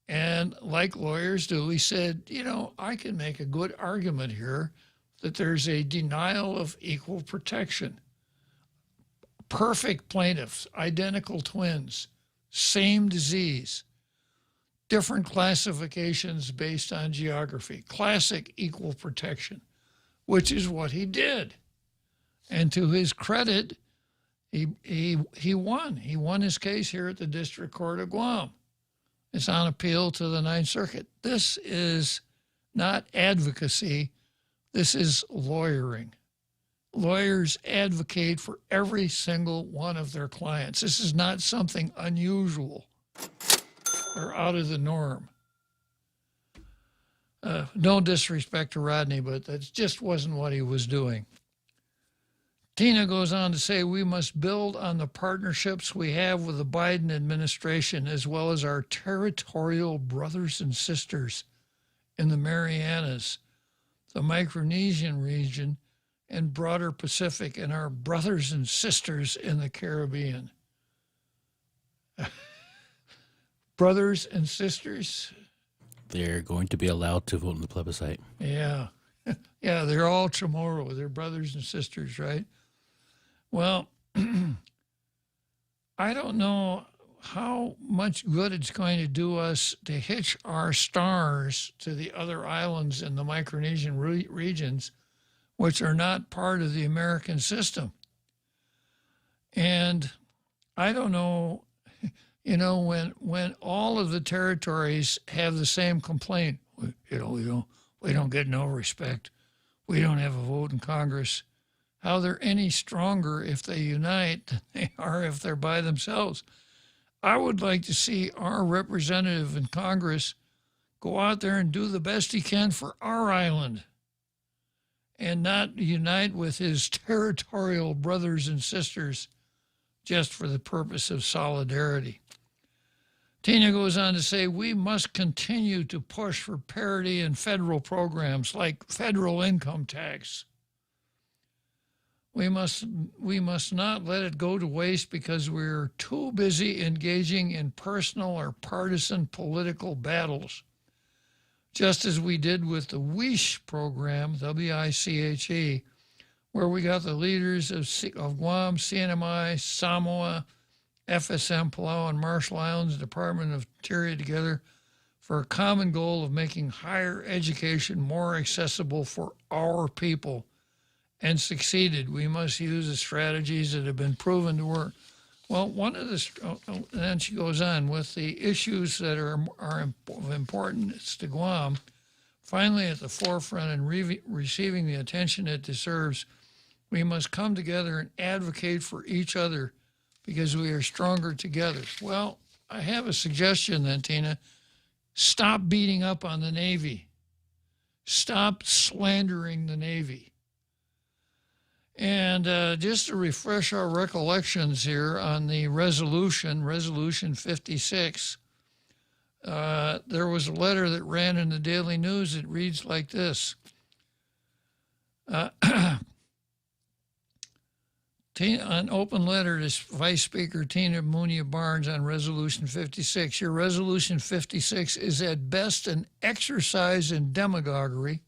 Speaker 20: and like lawyers do, he said, I can make a good argument here that there's a denial of equal protection. Perfect plaintiffs, identical twins, same disease, different classifications based on geography, classic equal protection, which is what he did. And to his credit, he won. He won his case here at the District Court of Guam. It's on appeal to the Ninth Circuit. This is not advocacy. This is lawyering. Lawyers advocate for every single one of their clients. This is not something unusual or out of the norm. No disrespect to Rodney, but that just wasn't what he was doing. Tina goes on to say, we must build on the partnerships we have with the Biden administration, as well as our territorial brothers and sisters in the Marianas, the Micronesian region, and broader Pacific, and our brothers and sisters in the Caribbean. Brothers and sisters?
Speaker 21: They're going to be allowed to vote in the plebiscite.
Speaker 20: Yeah. Yeah, they're all Chamorro. They're brothers and sisters, right? Well, I don't know how much good it's going to do us to hitch our stars to the other islands in the Micronesian regions, which are not part of the American system. And I don't know, you know, when all of the territories have the same complaint, we don't get no respect. We don't have a vote in Congress. How they're any stronger if they unite than they are if they're by themselves. I would like to see our representative in Congress go out there and do the best he can for our island and not unite with his territorial brothers and sisters just for the purpose of solidarity. Tina goes on to say, we must continue to push for parity in federal programs like federal income tax. We must not let it go to waste because we're too busy engaging in personal or partisan political battles, just as we did with the WICHE program, W-I-C-H-E, where we got the leaders of Guam, CNMI, Samoa, FSM, Palau, and Marshall Islands, Department of Interior together for a common goal of making higher education more accessible for our people, and succeeded. We must use the strategies that have been proven to work. Well, one of the, and then she goes on, with the issues that are of importance to Guam, finally at the forefront and receiving the attention it deserves, we must come together and advocate for each other because we are stronger together. Well, I have a suggestion then, Tina. Stop beating up on the Navy. Stop slandering the Navy. And just to refresh our recollections here on the Resolution 56, there was a letter that ran in the Daily News. It reads like this. An open letter to Vice Speaker Tina Munia Barnes on Resolution 56. Your Resolution 56 is at best an exercise in demagoguery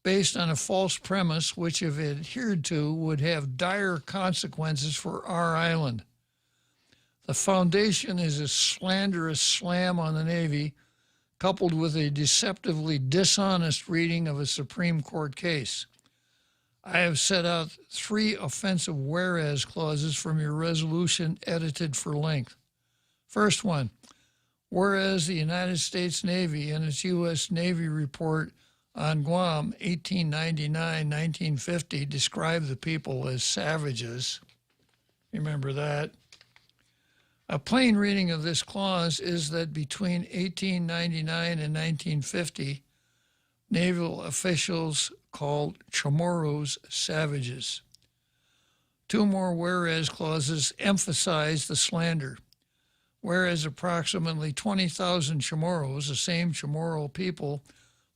Speaker 20: based on a false premise, which, if adhered to, would have dire consequences for our island. The foundation is a slanderous slam on the Navy, coupled with a deceptively dishonest reading of a Supreme Court case. I have set out 3 offensive whereas clauses from your resolution edited for length. First one, whereas the United States Navy in its U.S. Navy report on Guam, 1899-1950, described the people as savages. Remember that? A plain reading of this clause is that between 1899 and 1950, naval officials called Chamorros savages. 2 more whereas clauses emphasize the slander. Whereas approximately 20,000 Chamorros, the same Chamorro people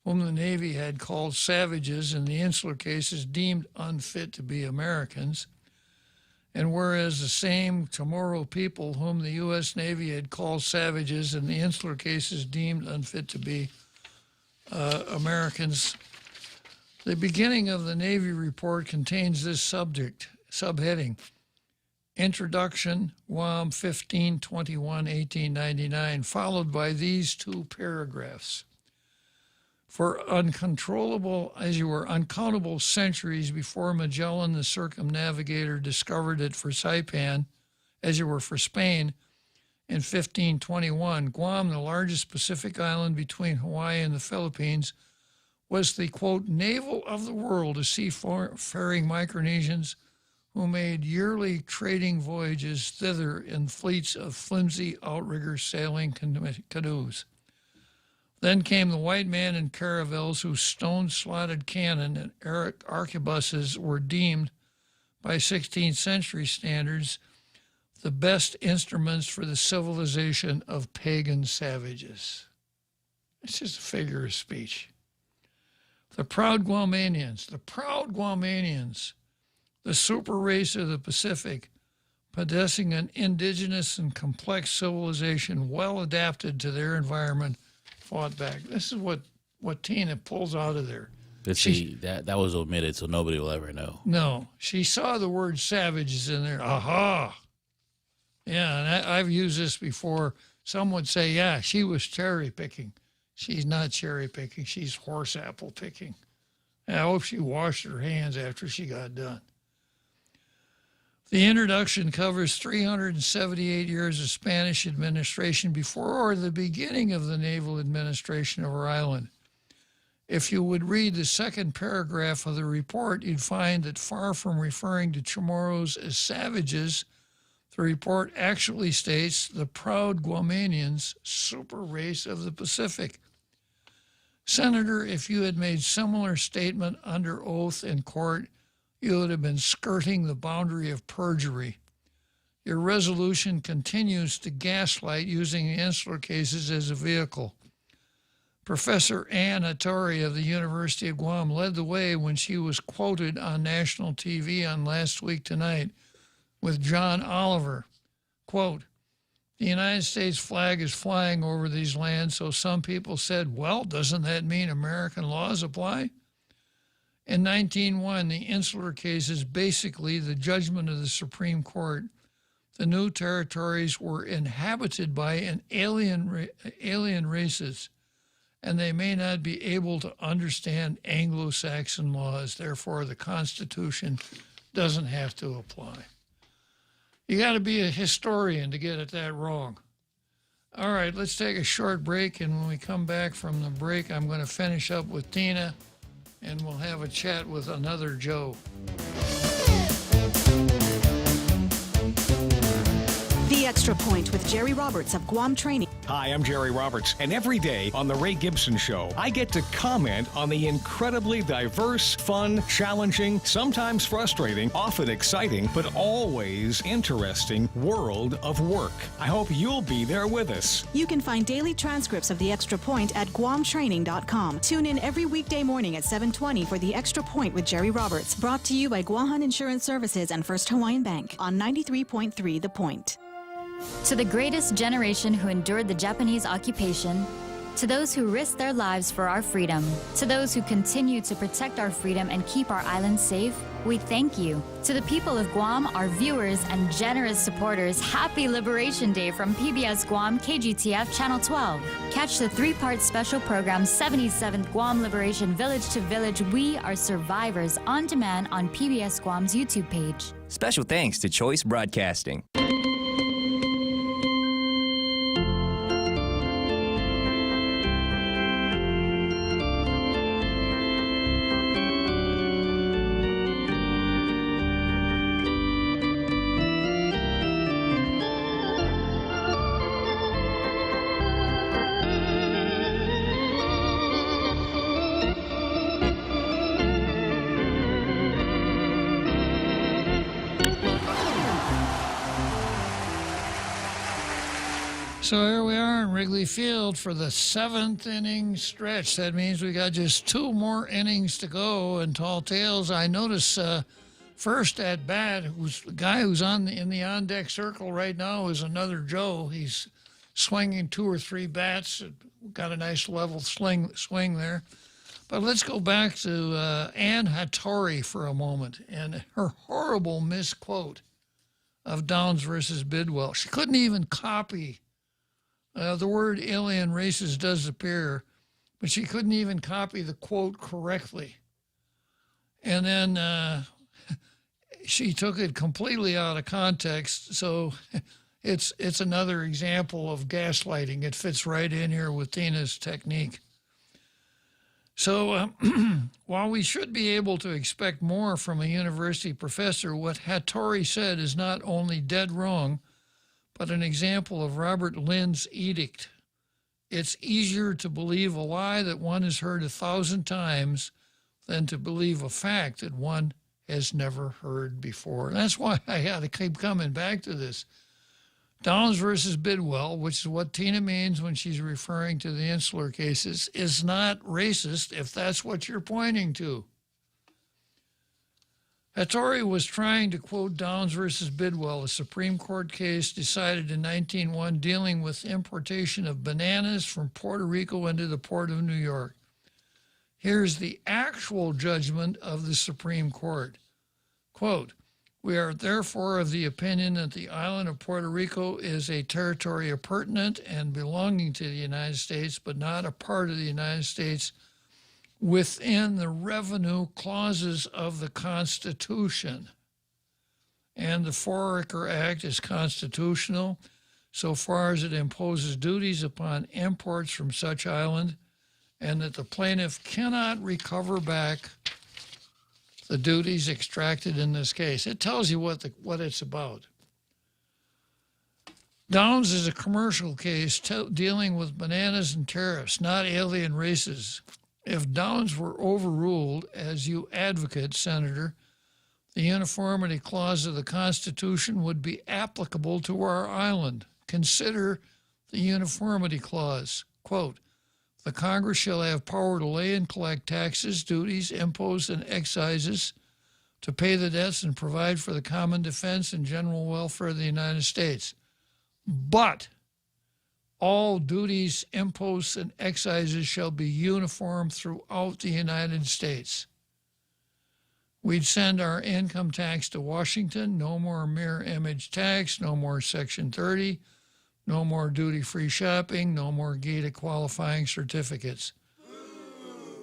Speaker 20: whom the Navy had called savages in the insular cases deemed unfit to be Americans, and whereas the same Chamorro people whom the U.S. Navy had called savages in the insular cases deemed unfit to be Americans. The beginning of the Navy report contains this subheading, Introduction, Guam 15/21/1899, followed by these 2 paragraphs. For uncountable centuries before Magellan the circumnavigator discovered it for Saipan, as you were for Spain, in 1521, Guam, the largest Pacific island between Hawaii and the Philippines, was the, quote, navel of the world to seafaring Micronesians who made yearly trading voyages thither in fleets of flimsy outrigger sailing canoes. Then came the white man in caravels whose stone-slotted cannon and arquebuses were deemed, by 16th century standards, the best instruments for the civilization of pagan savages. It's just a figure of speech. The proud Guamanians, the super race of the Pacific, possessing an indigenous and complex civilization well adapted to their environment, fought back. This is what Tina pulls out of there.
Speaker 21: Let's see, that was omitted, so nobody will ever know.
Speaker 20: No, she saw the word savages in there. Aha! Yeah, and I've used this before. Some would say, yeah, she was cherry picking. She's not cherry picking. She's horse apple picking. And I hope she washed her hands after she got done. The introduction covers 378 years of Spanish administration before the beginning of the naval administration of our island. If you would read the second paragraph of the report, you'd find that far from referring to Chamorros as savages, the report actually states the proud Guamanians, super race of the Pacific. Senator, if you had made similar statement under oath in court, you would have been skirting the boundary of perjury. Your resolution continues to gaslight using the insular cases as a vehicle. Professor Ann Hattori of the University of Guam led the way when she was quoted on national TV on Last Week Tonight with John Oliver. Quote, the United States flag is flying over these lands, so some people said, well, doesn't that mean American laws apply? In 1901, the insular case is basically the judgment of the Supreme Court. The new territories were inhabited by an alien races, and they may not be able to understand Anglo-Saxon laws. Therefore, the Constitution doesn't have to apply. You got to be a historian to get it that wrong. All right, let's take a short break, and when we come back from the break, I'm going to finish up with Tina, and we'll have a chat with another Joe.
Speaker 1: The Extra Point with Jerry Roberts of Guam Training.
Speaker 22: Hi, I'm Jerry Roberts, and every day on The Ray Gibson Show, I get to comment on the incredibly diverse, fun, challenging, sometimes frustrating, often exciting, but always interesting world of work. I hope you'll be there with us.
Speaker 1: You can find daily transcripts of The Extra Point at guamtraining.com. Tune in every weekday morning at 7:20 for The Extra Point with Jerry Roberts, brought to you by Guahan Insurance Services and First Hawaiian Bank on 93.3 The Point.
Speaker 14: To the greatest generation who endured the Japanese occupation, to those who risked their lives for our freedom, to those who continue to protect our freedom and keep our island safe, we thank you. To the people of Guam, our viewers and generous supporters, happy Liberation Day from PBS Guam KGTF Channel 12. Catch the 3-part special program 77th Guam Liberation Village to Village We Are Survivors on demand on PBS Guam's YouTube page.
Speaker 15: Special thanks to Choice Broadcasting.
Speaker 20: So here we are in Wrigley Field for the 7th inning stretch. That means we got just 2 more innings to go. And Tall Tales, I notice first at bat, who's the guy who's in the on-deck circle right now is another Joe. He's swinging 2 or 3 bats. Got a nice level swing there. But let's go back to Ann Hattori for a moment and her horrible misquote of Downs versus Bidwell. She couldn't even copy. The word alien races does appear, but she couldn't even copy the quote correctly. And then she took it completely out of context. So it's another example of gaslighting. It fits right in here with Tina's technique. So while we should be able to expect more from a university professor, what Hattori said is not only dead wrong, but an example of Robert Lynn's edict. It's easier to believe a lie that one has heard 1,000 times than to believe a fact that one has never heard before. And that's why I had to keep coming back to this. Downs versus Bidwell, which is what Tina means when she's referring to the insular cases, is not racist if that's what you're pointing to. Hattori was trying to quote Downs versus Bidwell, a Supreme Court case decided in 1901 dealing with importation of bananas from Puerto Rico into the port of New York. Here's the actual judgment of the Supreme Court. Quote, "We are therefore of the opinion that the island of Puerto Rico is a territory appurtenant and belonging to the United States, but not a part of the United States within the revenue clauses of the Constitution. And the Foraker Act is constitutional so far as it imposes duties upon imports from such island, and that the plaintiff cannot recover back the duties extracted in this case." It tells you what it's about. Downs is a commercial case dealing with bananas and tariffs, not alien races. If Downs were overruled, as you advocate, Senator, the uniformity clause of the Constitution would be applicable to our island. Consider the uniformity clause. Quote, "The Congress shall have power to lay and collect taxes, duties, imposts, and excises, to pay the debts and provide for the common defense and general welfare of the United States. But all duties, imposts, and excises shall be uniform throughout the United States. We'd send our income tax to Washington, no more mirror image tax, no more Section 30, no more duty-free shopping, no more gated qualifying certificates.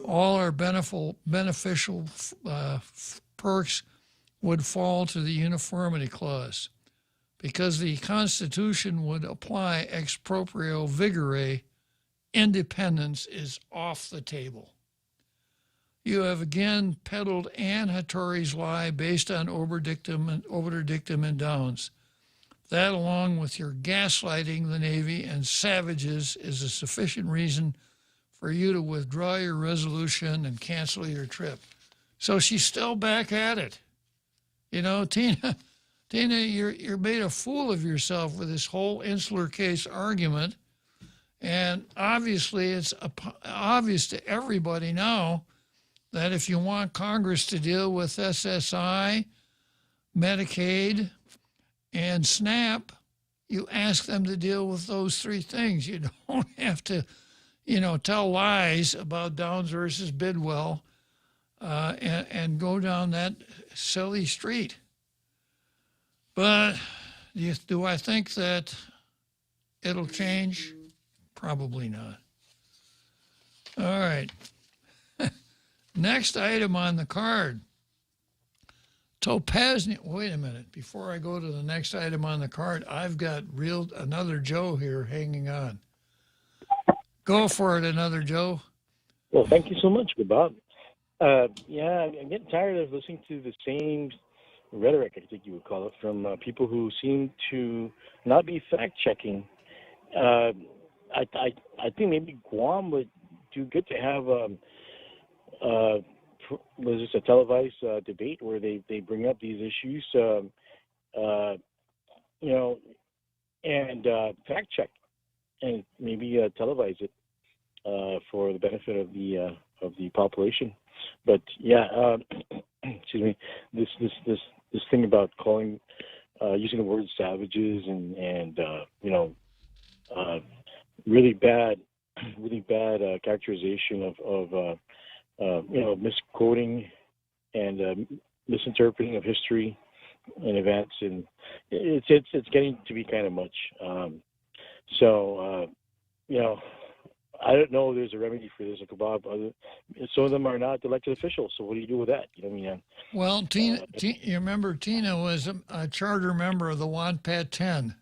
Speaker 20: All our beneficial perks would fall to the uniformity clause. Because the Constitution would apply ex proprio vigere, independence is off the table. You have again peddled Ann Hattori's lie based on obiter dictum and Downs. That, along with your gaslighting the Navy and savages, is a sufficient reason for you to withdraw your resolution and cancel your trip. So she's still back at it. You know, Tina, you're made a fool of yourself with this whole insular case argument. And obviously, it's obvious to everybody now that if you want Congress to deal with SSI, Medicaid, and SNAP, you ask them to deal with those three things. You don't have to, tell lies about Downs versus Bidwell and go down that silly street. But do I think that it'll change? Probably not. All right. Next item on the card. Topaz. Wait a minute. Before I go to the next item on the card, I've got another Joe here hanging on. Go for it, another Joe.
Speaker 4: Well, thank you so much, Bob. Yeah, I'm getting tired of listening to the same rhetoric, I think you would call it, from people who seem to not be fact-checking. I think maybe Guam would do good to have was this a televised debate where they bring up these issues, and fact check, and maybe televise it for the benefit of the population. But yeah, excuse me, this thing about calling using the word savages and really bad characterization of misquoting and misinterpreting of history and events, and it's getting to be kind of much. I don't know if there's a remedy for this, Bob. Some of them are not elected officials, so what do you do with that? You know what I mean?
Speaker 20: Well, Tina, you remember Tina was a charter member of the WANPAT 10.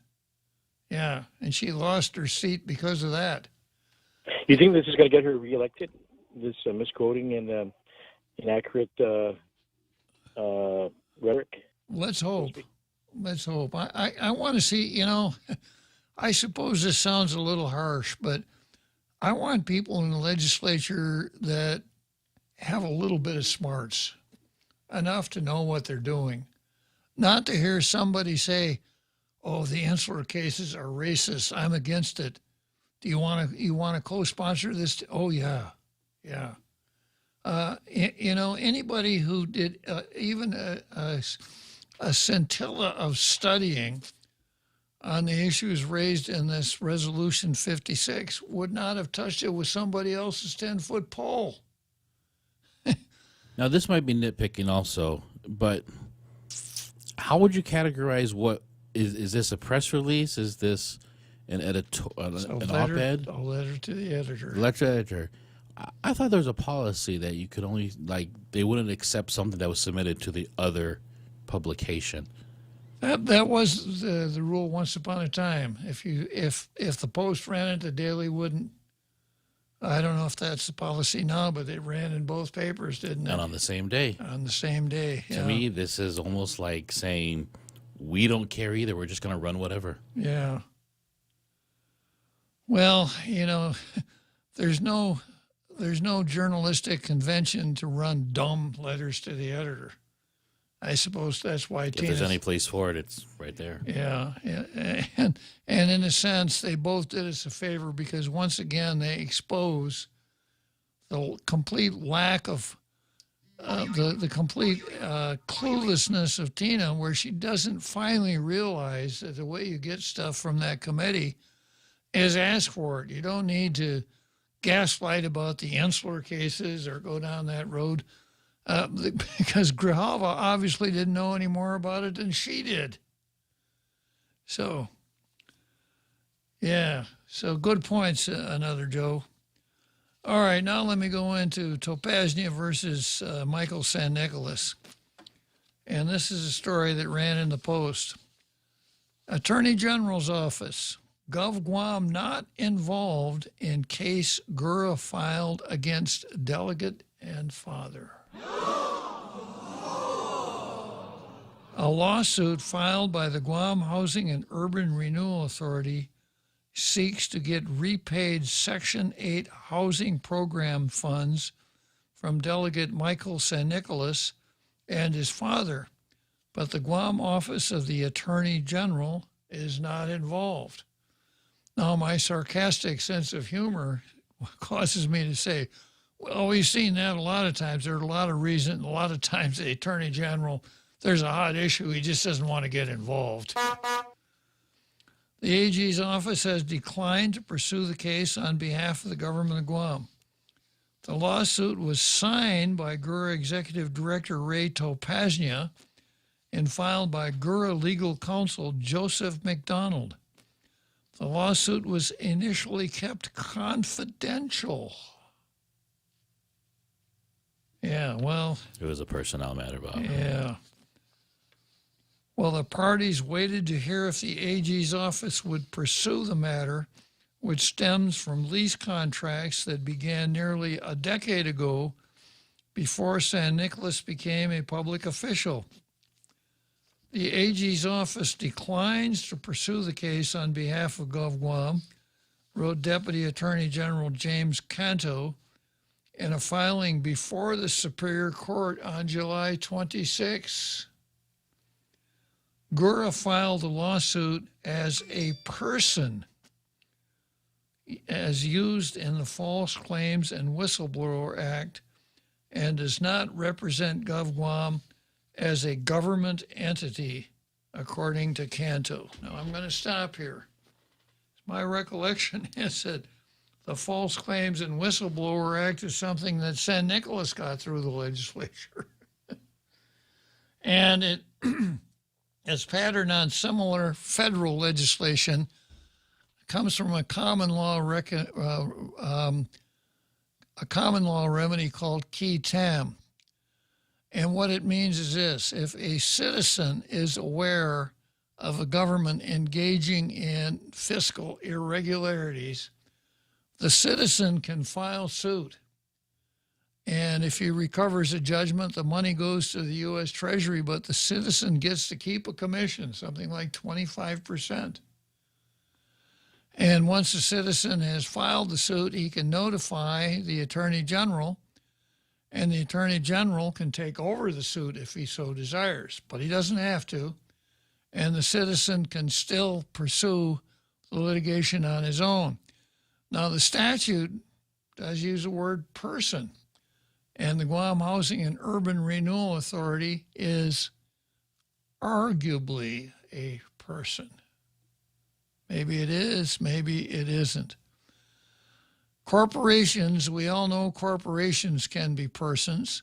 Speaker 20: Yeah, and she lost her seat because of that.
Speaker 4: You think this is going to get her reelected? this misquoting and inaccurate rhetoric?
Speaker 20: Let's hope. Let's hope. I want to see, I suppose this sounds a little harsh, but I want people in the legislature that have a little bit of smarts, enough to know what they're doing. Not to hear somebody say, oh, the insular cases are racist. I'm against it. Do you want to co-sponsor this? Oh, yeah. Yeah. Anybody who did even a scintilla of studying on the issues raised in this Resolution 56 would not have touched it with somebody else's 10-foot pole.
Speaker 21: Now, this might be nitpicking also, but how would you categorize what is this a press release? Is this an op-ed?
Speaker 20: A letter to the editor.
Speaker 21: Letter to the editor. I thought there was a policy that you could only, they wouldn't accept something that was submitted to the other publication.
Speaker 20: That was the rule once upon a time. If the Post ran it, the Daily wouldn't. I don't know if that's the policy now, but they ran in both papers, didn't they?
Speaker 21: And on the same day.
Speaker 20: On the same day, yeah.
Speaker 21: To me, this is almost like saying, we don't care either. We're just going to run whatever.
Speaker 20: Yeah. Well, there's no journalistic convention to run dumb letters to the editor. I suppose that's why
Speaker 21: if there's any place for it, it's right there.
Speaker 20: Yeah. And in a sense, they both did us a favor because once again, they expose the complete lack of the complete cluelessness of Tina, where she doesn't finally realize that the way you get stuff from that committee is ask for it. You don't need to gaslight about the insular cases or go down that road. Because Grijalva obviously didn't know any more about it than she did. So, yeah. So good points, another Joe. All right, now let me go into Topaznia versus Michael San Nicolas. And this is a story that ran in the Post. Attorney General's Office. Gov Guam not involved in case Gura filed against delegate and father. A lawsuit filed by the Guam Housing and Urban Renewal Authority seeks to get repaid Section 8 housing program funds from Delegate Michael San Nicolas and his father, but the Guam Office of the Attorney General is not involved. Now, my sarcastic sense of humor causes me to say, well, we've seen that a lot of times. There are a lot of reasons. A lot of times the Attorney General, there's a hot issue. He just doesn't want to get involved. The AG's office has declined to pursue the case on behalf of the government of Guam. The lawsuit was signed by Gura Executive Director Ray Topaznia and filed by Gura Legal Counsel Joseph McDonald. The lawsuit was initially kept confidential. Yeah, well...
Speaker 21: It was a personnel matter, Bob.
Speaker 20: Yeah. Well, the parties waited to hear if the AG's office would pursue the matter, which stems from lease contracts that began nearly a decade ago before San Nicolas became a public official. The AG's office declines to pursue the case on behalf of Gov Guam, wrote Deputy Attorney General James Canto in a filing before the Superior Court on July 26. Gura filed the lawsuit as a person, as used in the False Claims and Whistleblower Act, and does not represent Gov Guam as a government entity, according to Canto. Now, I'm going to stop here. My recollection is that the False Claims and Whistleblower Act is something that San Nicolas got through the legislature. And it is patterned on similar federal legislation. It comes from a common law remedy called qui tam. And what it means is this: if a citizen is aware of a government engaging in fiscal irregularities, the citizen can file suit. And if he recovers a judgment, the money goes to the U.S. Treasury, but the citizen gets to keep a commission, something like 25%. And once the citizen has filed the suit, he can notify the Attorney General, and the Attorney General can take over the suit if he so desires, but he doesn't have to. And the citizen can still pursue the litigation on his own. Now, the statute does use the word person, and the Guam Housing and Urban Renewal Authority is arguably a person. Maybe it is, maybe it isn't. Corporations, we all know corporations can be persons,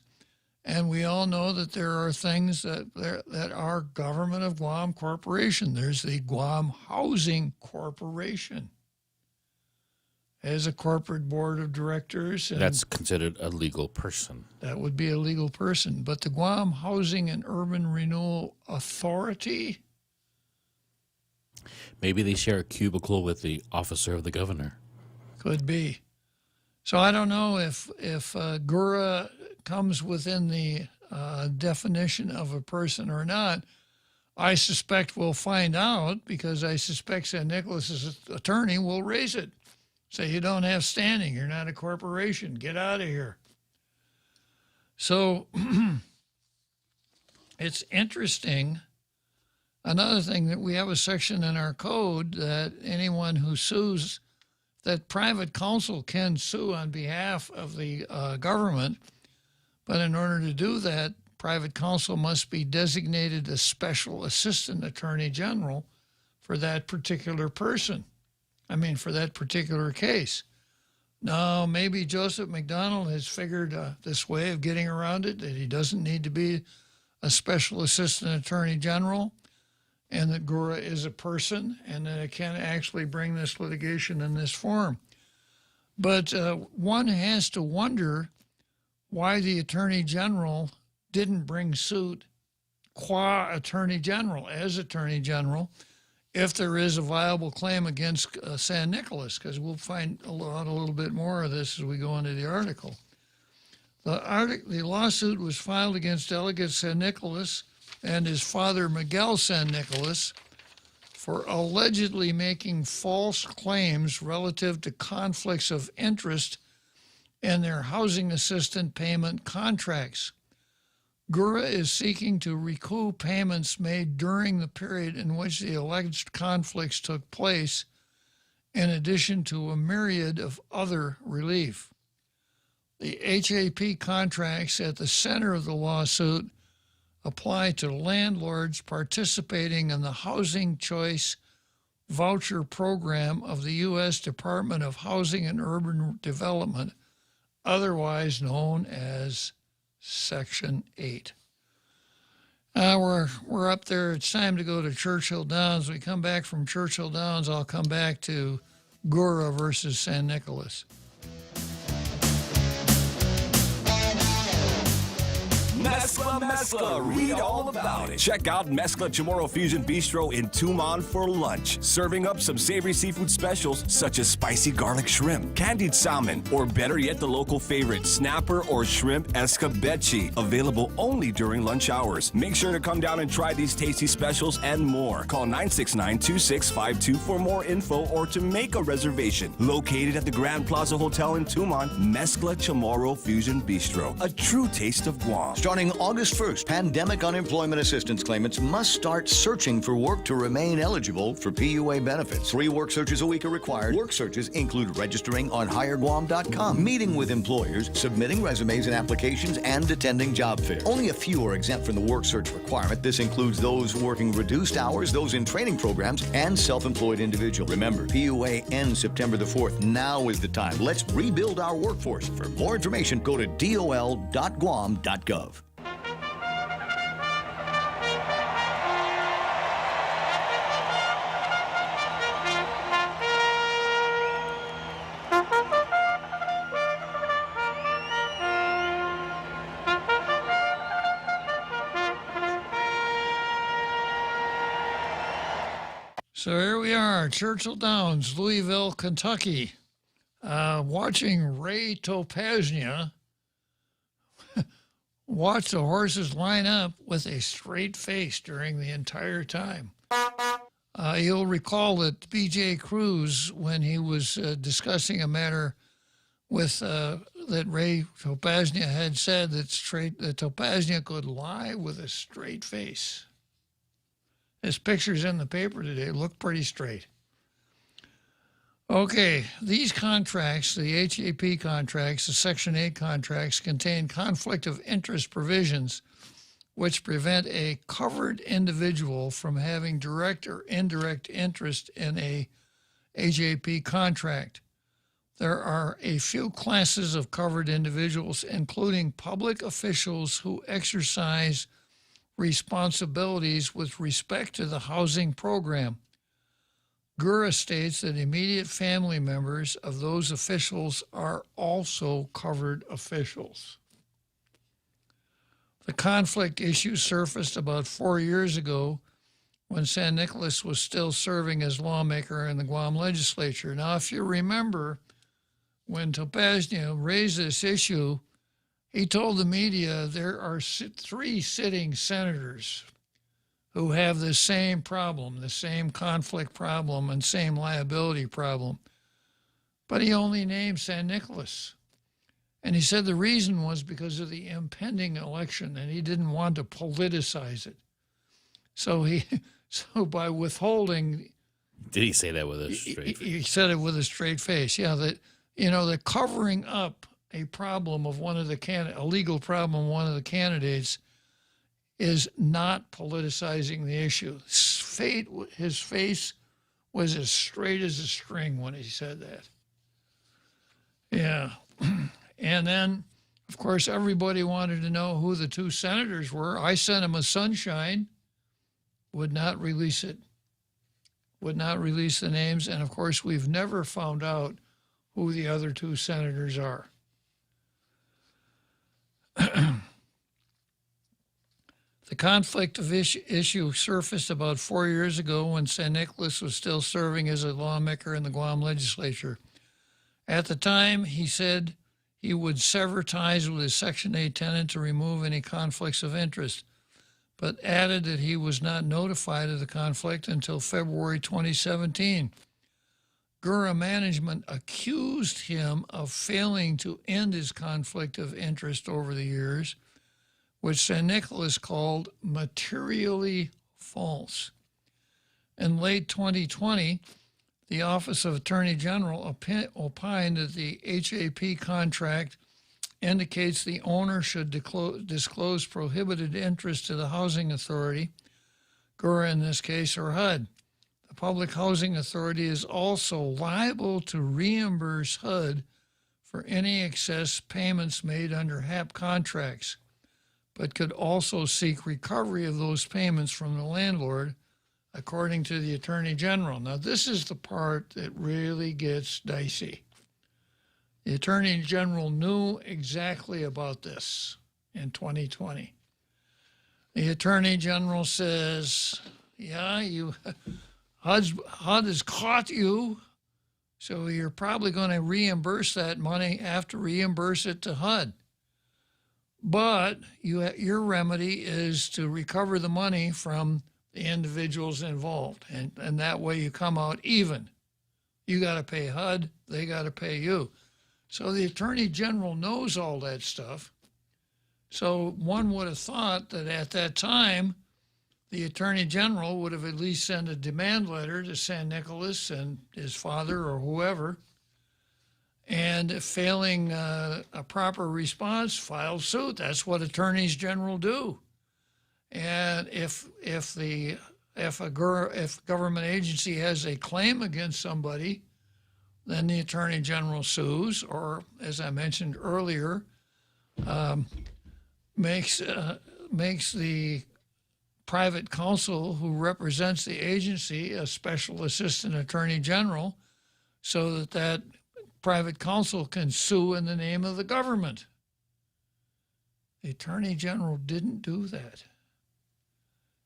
Speaker 20: and we all know that there are things that are Government of Guam Corporation. There's the Guam Housing Corporation as a corporate board of directors. And
Speaker 21: that's considered a legal person.
Speaker 20: That would be a legal person. But the Guam Housing and Urban Renewal Authority,
Speaker 21: maybe they share a cubicle with the officer of the governor.
Speaker 20: Could be. So I don't know if Gura comes within the definition of a person or not. I suspect we'll find out, because I suspect San Nicolas's attorney will raise it. Say, you don't have standing. You're not a corporation. Get out of here. So it's interesting. Another thing, that we have a section in our code that anyone who sues, that private counsel can sue on behalf of the government, but in order to do that, private counsel must be designated a special assistant attorney general for that particular person. For that particular case. Now, maybe Joseph McDonald has figured this way of getting around it, that he doesn't need to be a special assistant attorney general, and that Gura is a person, and that it can actually bring this litigation in this form. But one has to wonder why the attorney general didn't bring suit qua attorney general, as attorney general, if there is a viable claim against San Nicolas, because we'll find a little bit more of this as we go into the article. The lawsuit was filed against Delegate San Nicolas and his father, Miguel San Nicolas, for allegedly making false claims relative to conflicts of interest in their housing assistant payment contracts. Gura is seeking to recoup payments made during the period in which the alleged conflicts took place, in addition to a myriad of other relief. The HAP contracts at the center of the lawsuit apply to landlords participating in the Housing Choice Voucher Program of the U.S. Department of Housing and Urban Development, otherwise known as Section 8. We're up there. It's time to go to Churchill Downs. When we come back from Churchill Downs, I'll come back to Gura versus San Nicolas.
Speaker 3: Mescla, read all about it. Check out Mescla Chamorro Fusion Bistro in Tumon for lunch. Serving up some savory seafood specials such as spicy garlic shrimp, candied salmon, or better yet, the local favorite, snapper or shrimp escabeche. Available only during lunch hours. Make sure to come down and try these tasty specials and more. Call 969-2652 for more info or to make a reservation. Located at the Grand Plaza Hotel in Tumon, Mescla Chamorro Fusion Bistro. A true taste of Guam.
Speaker 6: Starting August 1st, pandemic unemployment assistance claimants must start searching for work to remain eligible for PUA benefits. 3 work searches a week are required. Work searches include registering on HireGuam.com, meeting with employers, submitting resumes and applications, and attending job fairs. Only a few are exempt from the work search requirement. This includes those working reduced hours, those in training programs, and self-employed individuals. Remember, PUA ends September the 4th. Now is the time. Let's rebuild our workforce. For more information, go to dol.guam.gov.
Speaker 20: So here we are, Churchill Downs, Louisville, Kentucky, watching Ray Topaznia watch the horses line up with a straight face during the entire time. You'll recall that B.J. Cruz, when he was discussing a matter with that Ray Topasnia had said that Topasnia could lie with a straight face. His pictures in the paper today look pretty straight. Okay, these contracts, the HAP contracts, the Section 8 contracts, contain conflict of interest provisions which prevent a covered individual from having direct or indirect interest in a HAP contract. There are a few classes of covered individuals, including public officials who exercise responsibilities with respect to the housing program. Gura states that immediate family members of those officials are also covered officials. The conflict issue surfaced about 4 years ago when San Nicolas was still serving as lawmaker in the Guam legislature. Now, if you remember, when Topasnia raised this issue, he told the media there are 3 sitting senators who have the same problem, the same conflict problem and same liability problem. But he only named San Nicolas. And he said the reason was because of the impending election, and he didn't want to politicize it. So by withholding...
Speaker 21: Did he say that with a straight face?
Speaker 20: He said it with a straight face, yeah, that, that covering up a problem of a legal problem of one of the candidates is not politicizing the issue. His face was as straight as a string when he said that. Yeah. And then, of course, everybody wanted to know who the 2 senators were. I sent him a sunshine, would not release it, would not release the names. And, of course, we've never found out who the other 2 senators are. The conflict of issue surfaced about 4 years ago when San Nicolas was still serving as a lawmaker in the Guam legislature. At the time, he said he would sever ties with his Section 8 tenant to remove any conflicts of interest, but added that he was not notified of the conflict until February 2017. Gura management accused him of failing to end his conflict of interest over the years, which San Nicolas called materially false. In late 2020, the Office of Attorney General opined that the HAP contract indicates the owner should disclose prohibited interest to the Housing Authority, Gura in this case, or HUD. The Public Housing Authority is also liable to reimburse HUD for any excess payments made under HAP contracts, but could also seek recovery of those payments from the landlord, according to the Attorney General. Now, this is the part that really gets dicey. The Attorney General knew exactly about this in 2020. The Attorney General says, yeah, HUD has caught you, so you're probably going to reimburse that money, have to reimburse it to HUD. But your remedy is to recover the money from the individuals involved, and that way you come out even. You got to pay HUD, they got to pay you. So the Attorney General knows all that stuff. So one would have thought that at that time, the Attorney General would have at least sent a demand letter to San Nicolas and his father or whoever, and failing a proper response, file suit. That's what attorneys general do. And if a government agency has a claim against somebody, then the Attorney General sues, or as I mentioned earlier, makes the private counsel who represents the agency a special assistant attorney general, so that private counsel can sue in the name of the government. The Attorney General didn't do that.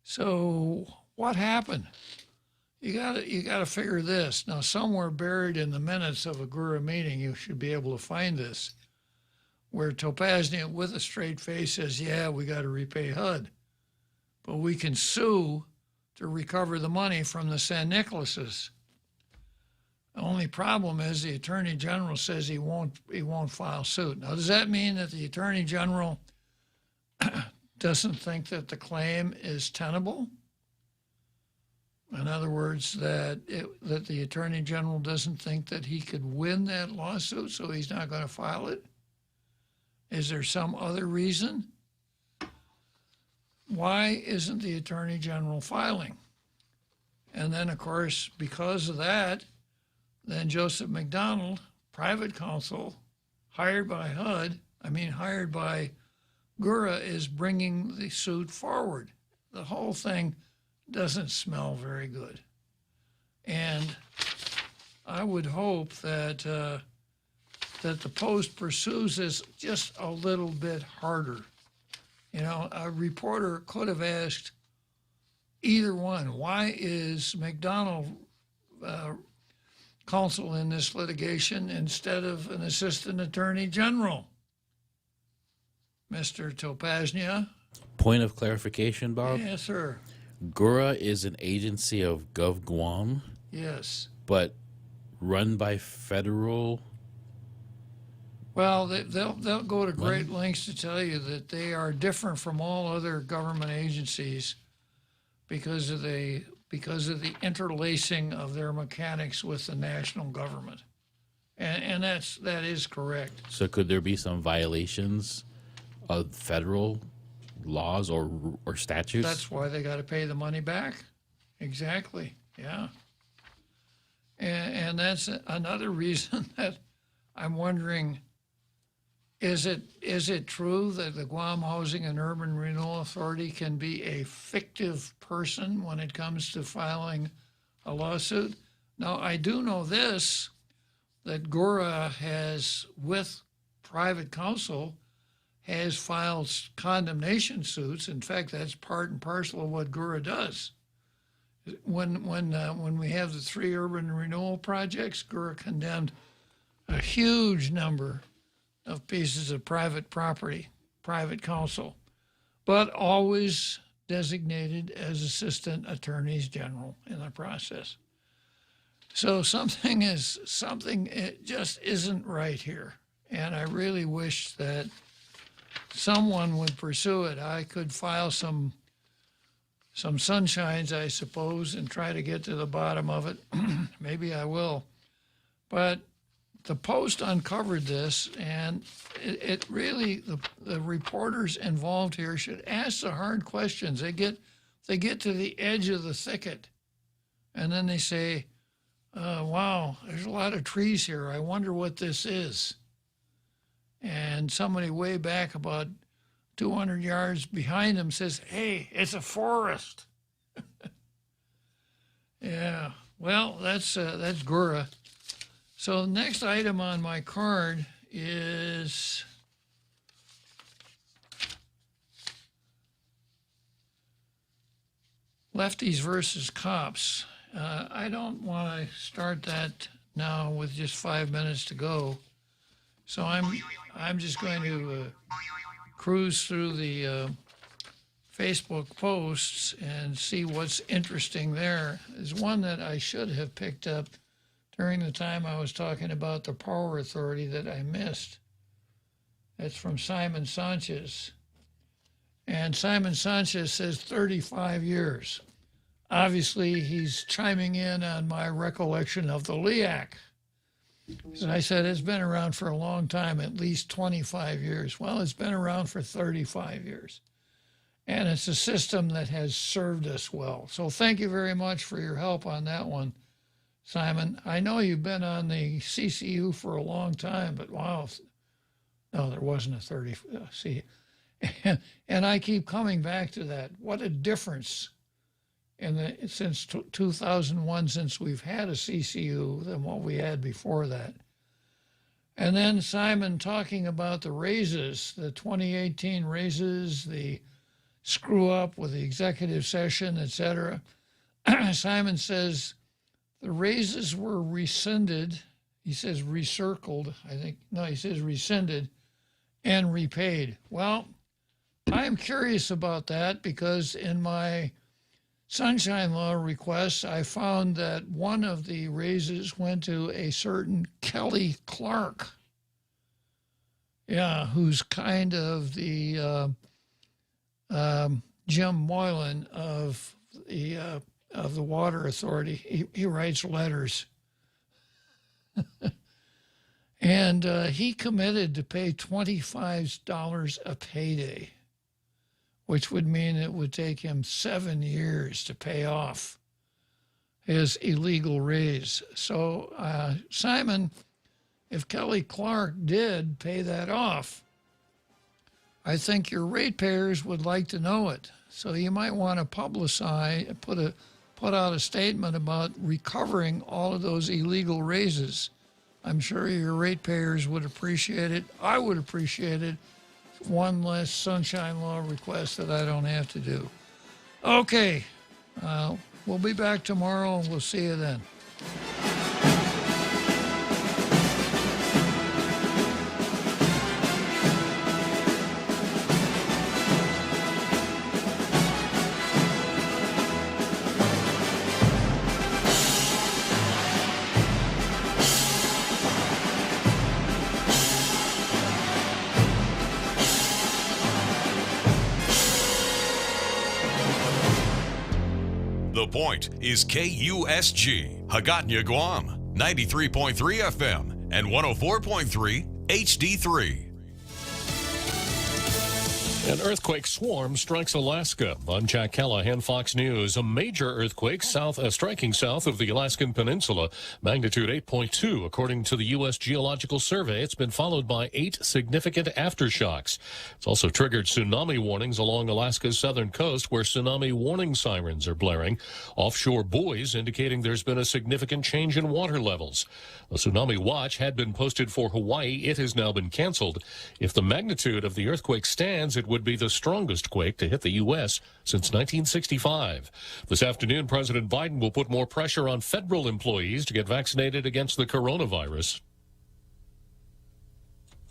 Speaker 20: So what happened? You got to figure this. Now, somewhere buried in the minutes of a Gura meeting, you should be able to find this, where Topaznia with a straight face says, yeah, we got to repay HUD, but we can sue to recover the money from the San Nicolases. The only problem is the Attorney General says he won't file suit. Now, does that mean that the Attorney General doesn't think that the claim is tenable? In other words, that the Attorney General doesn't think that he could win that lawsuit, so he's not going to file it? Is there some other reason? Why isn't the Attorney General filing? And then, of course, because of that, then Joseph McDonald, private counsel, hired by Gura, is bringing the suit forward. The whole thing doesn't smell very good. And I would hope that that the Post pursues this just a little bit harder. You know, a reporter could have asked either one, why is McDonald counsel in this litigation instead of an assistant attorney general? Mr. Topaznia?
Speaker 21: Point of clarification, Bob?
Speaker 20: Yes, sir.
Speaker 21: Gura is an agency of Gov Guam,
Speaker 20: Yes.
Speaker 21: but run by federal.
Speaker 20: Well, they'll go to great lengths to tell you that they are different from all other government agencies because of the interlacing of their mechanics with the national government, and that is correct.
Speaker 21: So could there be some violations of federal laws or statutes?
Speaker 20: That's why they got to pay the money back. Exactly. Yeah. And that's another reason that I'm wondering, is it true that the Guam Housing and Urban Renewal Authority can be a fictive person when it comes to filing a lawsuit? Now, I do know this, that Gura has, with private counsel, has filed condemnation suits. In fact, that's part and parcel of what Gura does. When we have the 3 urban renewal projects, Gura condemned a huge number of pieces of private property, private counsel, but always designated as assistant attorneys general in the process. So something it just isn't right here. And I really wish that someone would pursue it. I could file some sunshines, I suppose, and try to get to the bottom of it. Maybe I will. But the Post uncovered this, and it really, the reporters involved here should ask the hard questions. They get to the edge of the thicket, and then they say, wow, there's a lot of trees here. I wonder what this is. And somebody way back about 200 yards behind them says, hey, it's a forest. Yeah, well, that's Gura. So the next item on my card is lefties versus cops. I don't want to start that now with just 5 minutes to go. So I'm just going to cruise through the Facebook posts and see what's interesting there. There's one that I should have picked up during the time I was talking about the Power Authority that I missed. That's from Simon Sanchez. And Simon Sanchez says 35 years. Obviously, he's chiming in on my recollection of the LEAC. And I said, it's been around for a long time, at least 25 years. Well, it's been around for 35 years. And it's a system that has served us well. So thank you very much for your help on that one, Simon. I know you've been on the CCU for a long time, but wow, no, there wasn't a 30. See, and I keep coming back to that. What a difference since 2001, since we've had a CCU, than what we had before that. And then Simon talking about the raises, the 2018 raises, the screw up with the executive session, et cetera. Simon says the raises were rescinded. He says recircled, I think. No, he says rescinded and repaid. Well, I'm curious about that because in my Sunshine Law requests, I found that one of the raises went to a certain Kelly Clark. Yeah, who's kind of the Jim Moylan of the Water Authority. He writes letters. And he committed to pay $25 a payday, which would mean it would take him 7 years to pay off his illegal raise. So, Simon, if Kelly Clark did pay that off, I think your ratepayers would like to know it. So you might want to publicize, put out a statement about recovering all of those illegal raises. I'm sure your ratepayers would appreciate it. I would appreciate it. One less Sunshine Law request that I don't have to do. Okay, we'll be back tomorrow and we'll see you then.
Speaker 7: The Point is KUSG, Hagåtña, Guam, 93.3 FM and 104.3 HD3.
Speaker 5: An earthquake swarm strikes Alaska. I'm Jack Callahan, Fox News. A major earthquake striking south of the Alaskan Peninsula, magnitude 8.2, according to the U.S. Geological Survey. It's been followed by 8 significant aftershocks. It's also triggered tsunami warnings along Alaska's southern coast, where tsunami warning sirens are blaring. Offshore buoys indicating there's been a significant change in water levels. A tsunami watch had been posted for Hawaii. It has now been canceled. If the magnitude of the earthquake stands, it would be the strongest quake to hit the U.S. since 1965. This afternoon, President Biden will put more pressure on federal employees to get vaccinated against the coronavirus.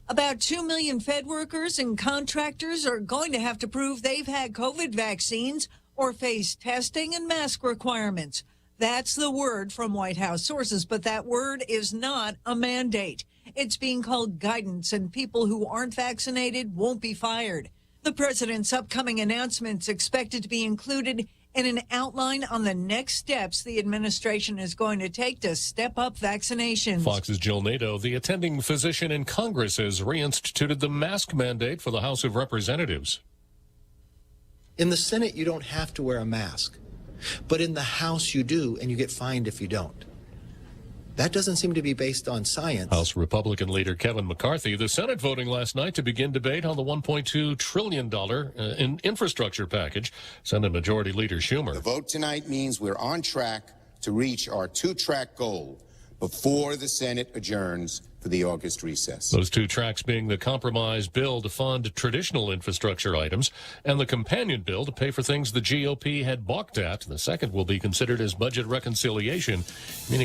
Speaker 8: About 2 million Fed workers and contractors are going to have to prove they've had COVID vaccines or face testing and mask requirements. That's the word from White House sources, but that word is not a mandate. It's being called guidance, and people who aren't vaccinated won't be fired. The president's upcoming announcements expected to be included in an outline on the next steps the administration is going to take to step up vaccinations.
Speaker 5: Fox's Jill Nato, the attending physician in Congress, has reinstituted the mask mandate for the House of Representatives.
Speaker 16: In the Senate, you don't have to wear a mask. But in the House, you do, and you get fined if you don't. That doesn't seem to be based on science.
Speaker 5: House Republican leader Kevin McCarthy, the Senate voting last night to begin debate on the $1.2 trillion infrastructure package. Senate Majority Leader Schumer.
Speaker 17: The vote tonight means we're on track to reach our 2-track goal before the Senate adjourns for the August recess.
Speaker 5: Those 2 tracks being the compromise bill to fund traditional infrastructure items and the companion bill to pay for things the GOP had balked at. The second will be considered as budget reconciliation, meaning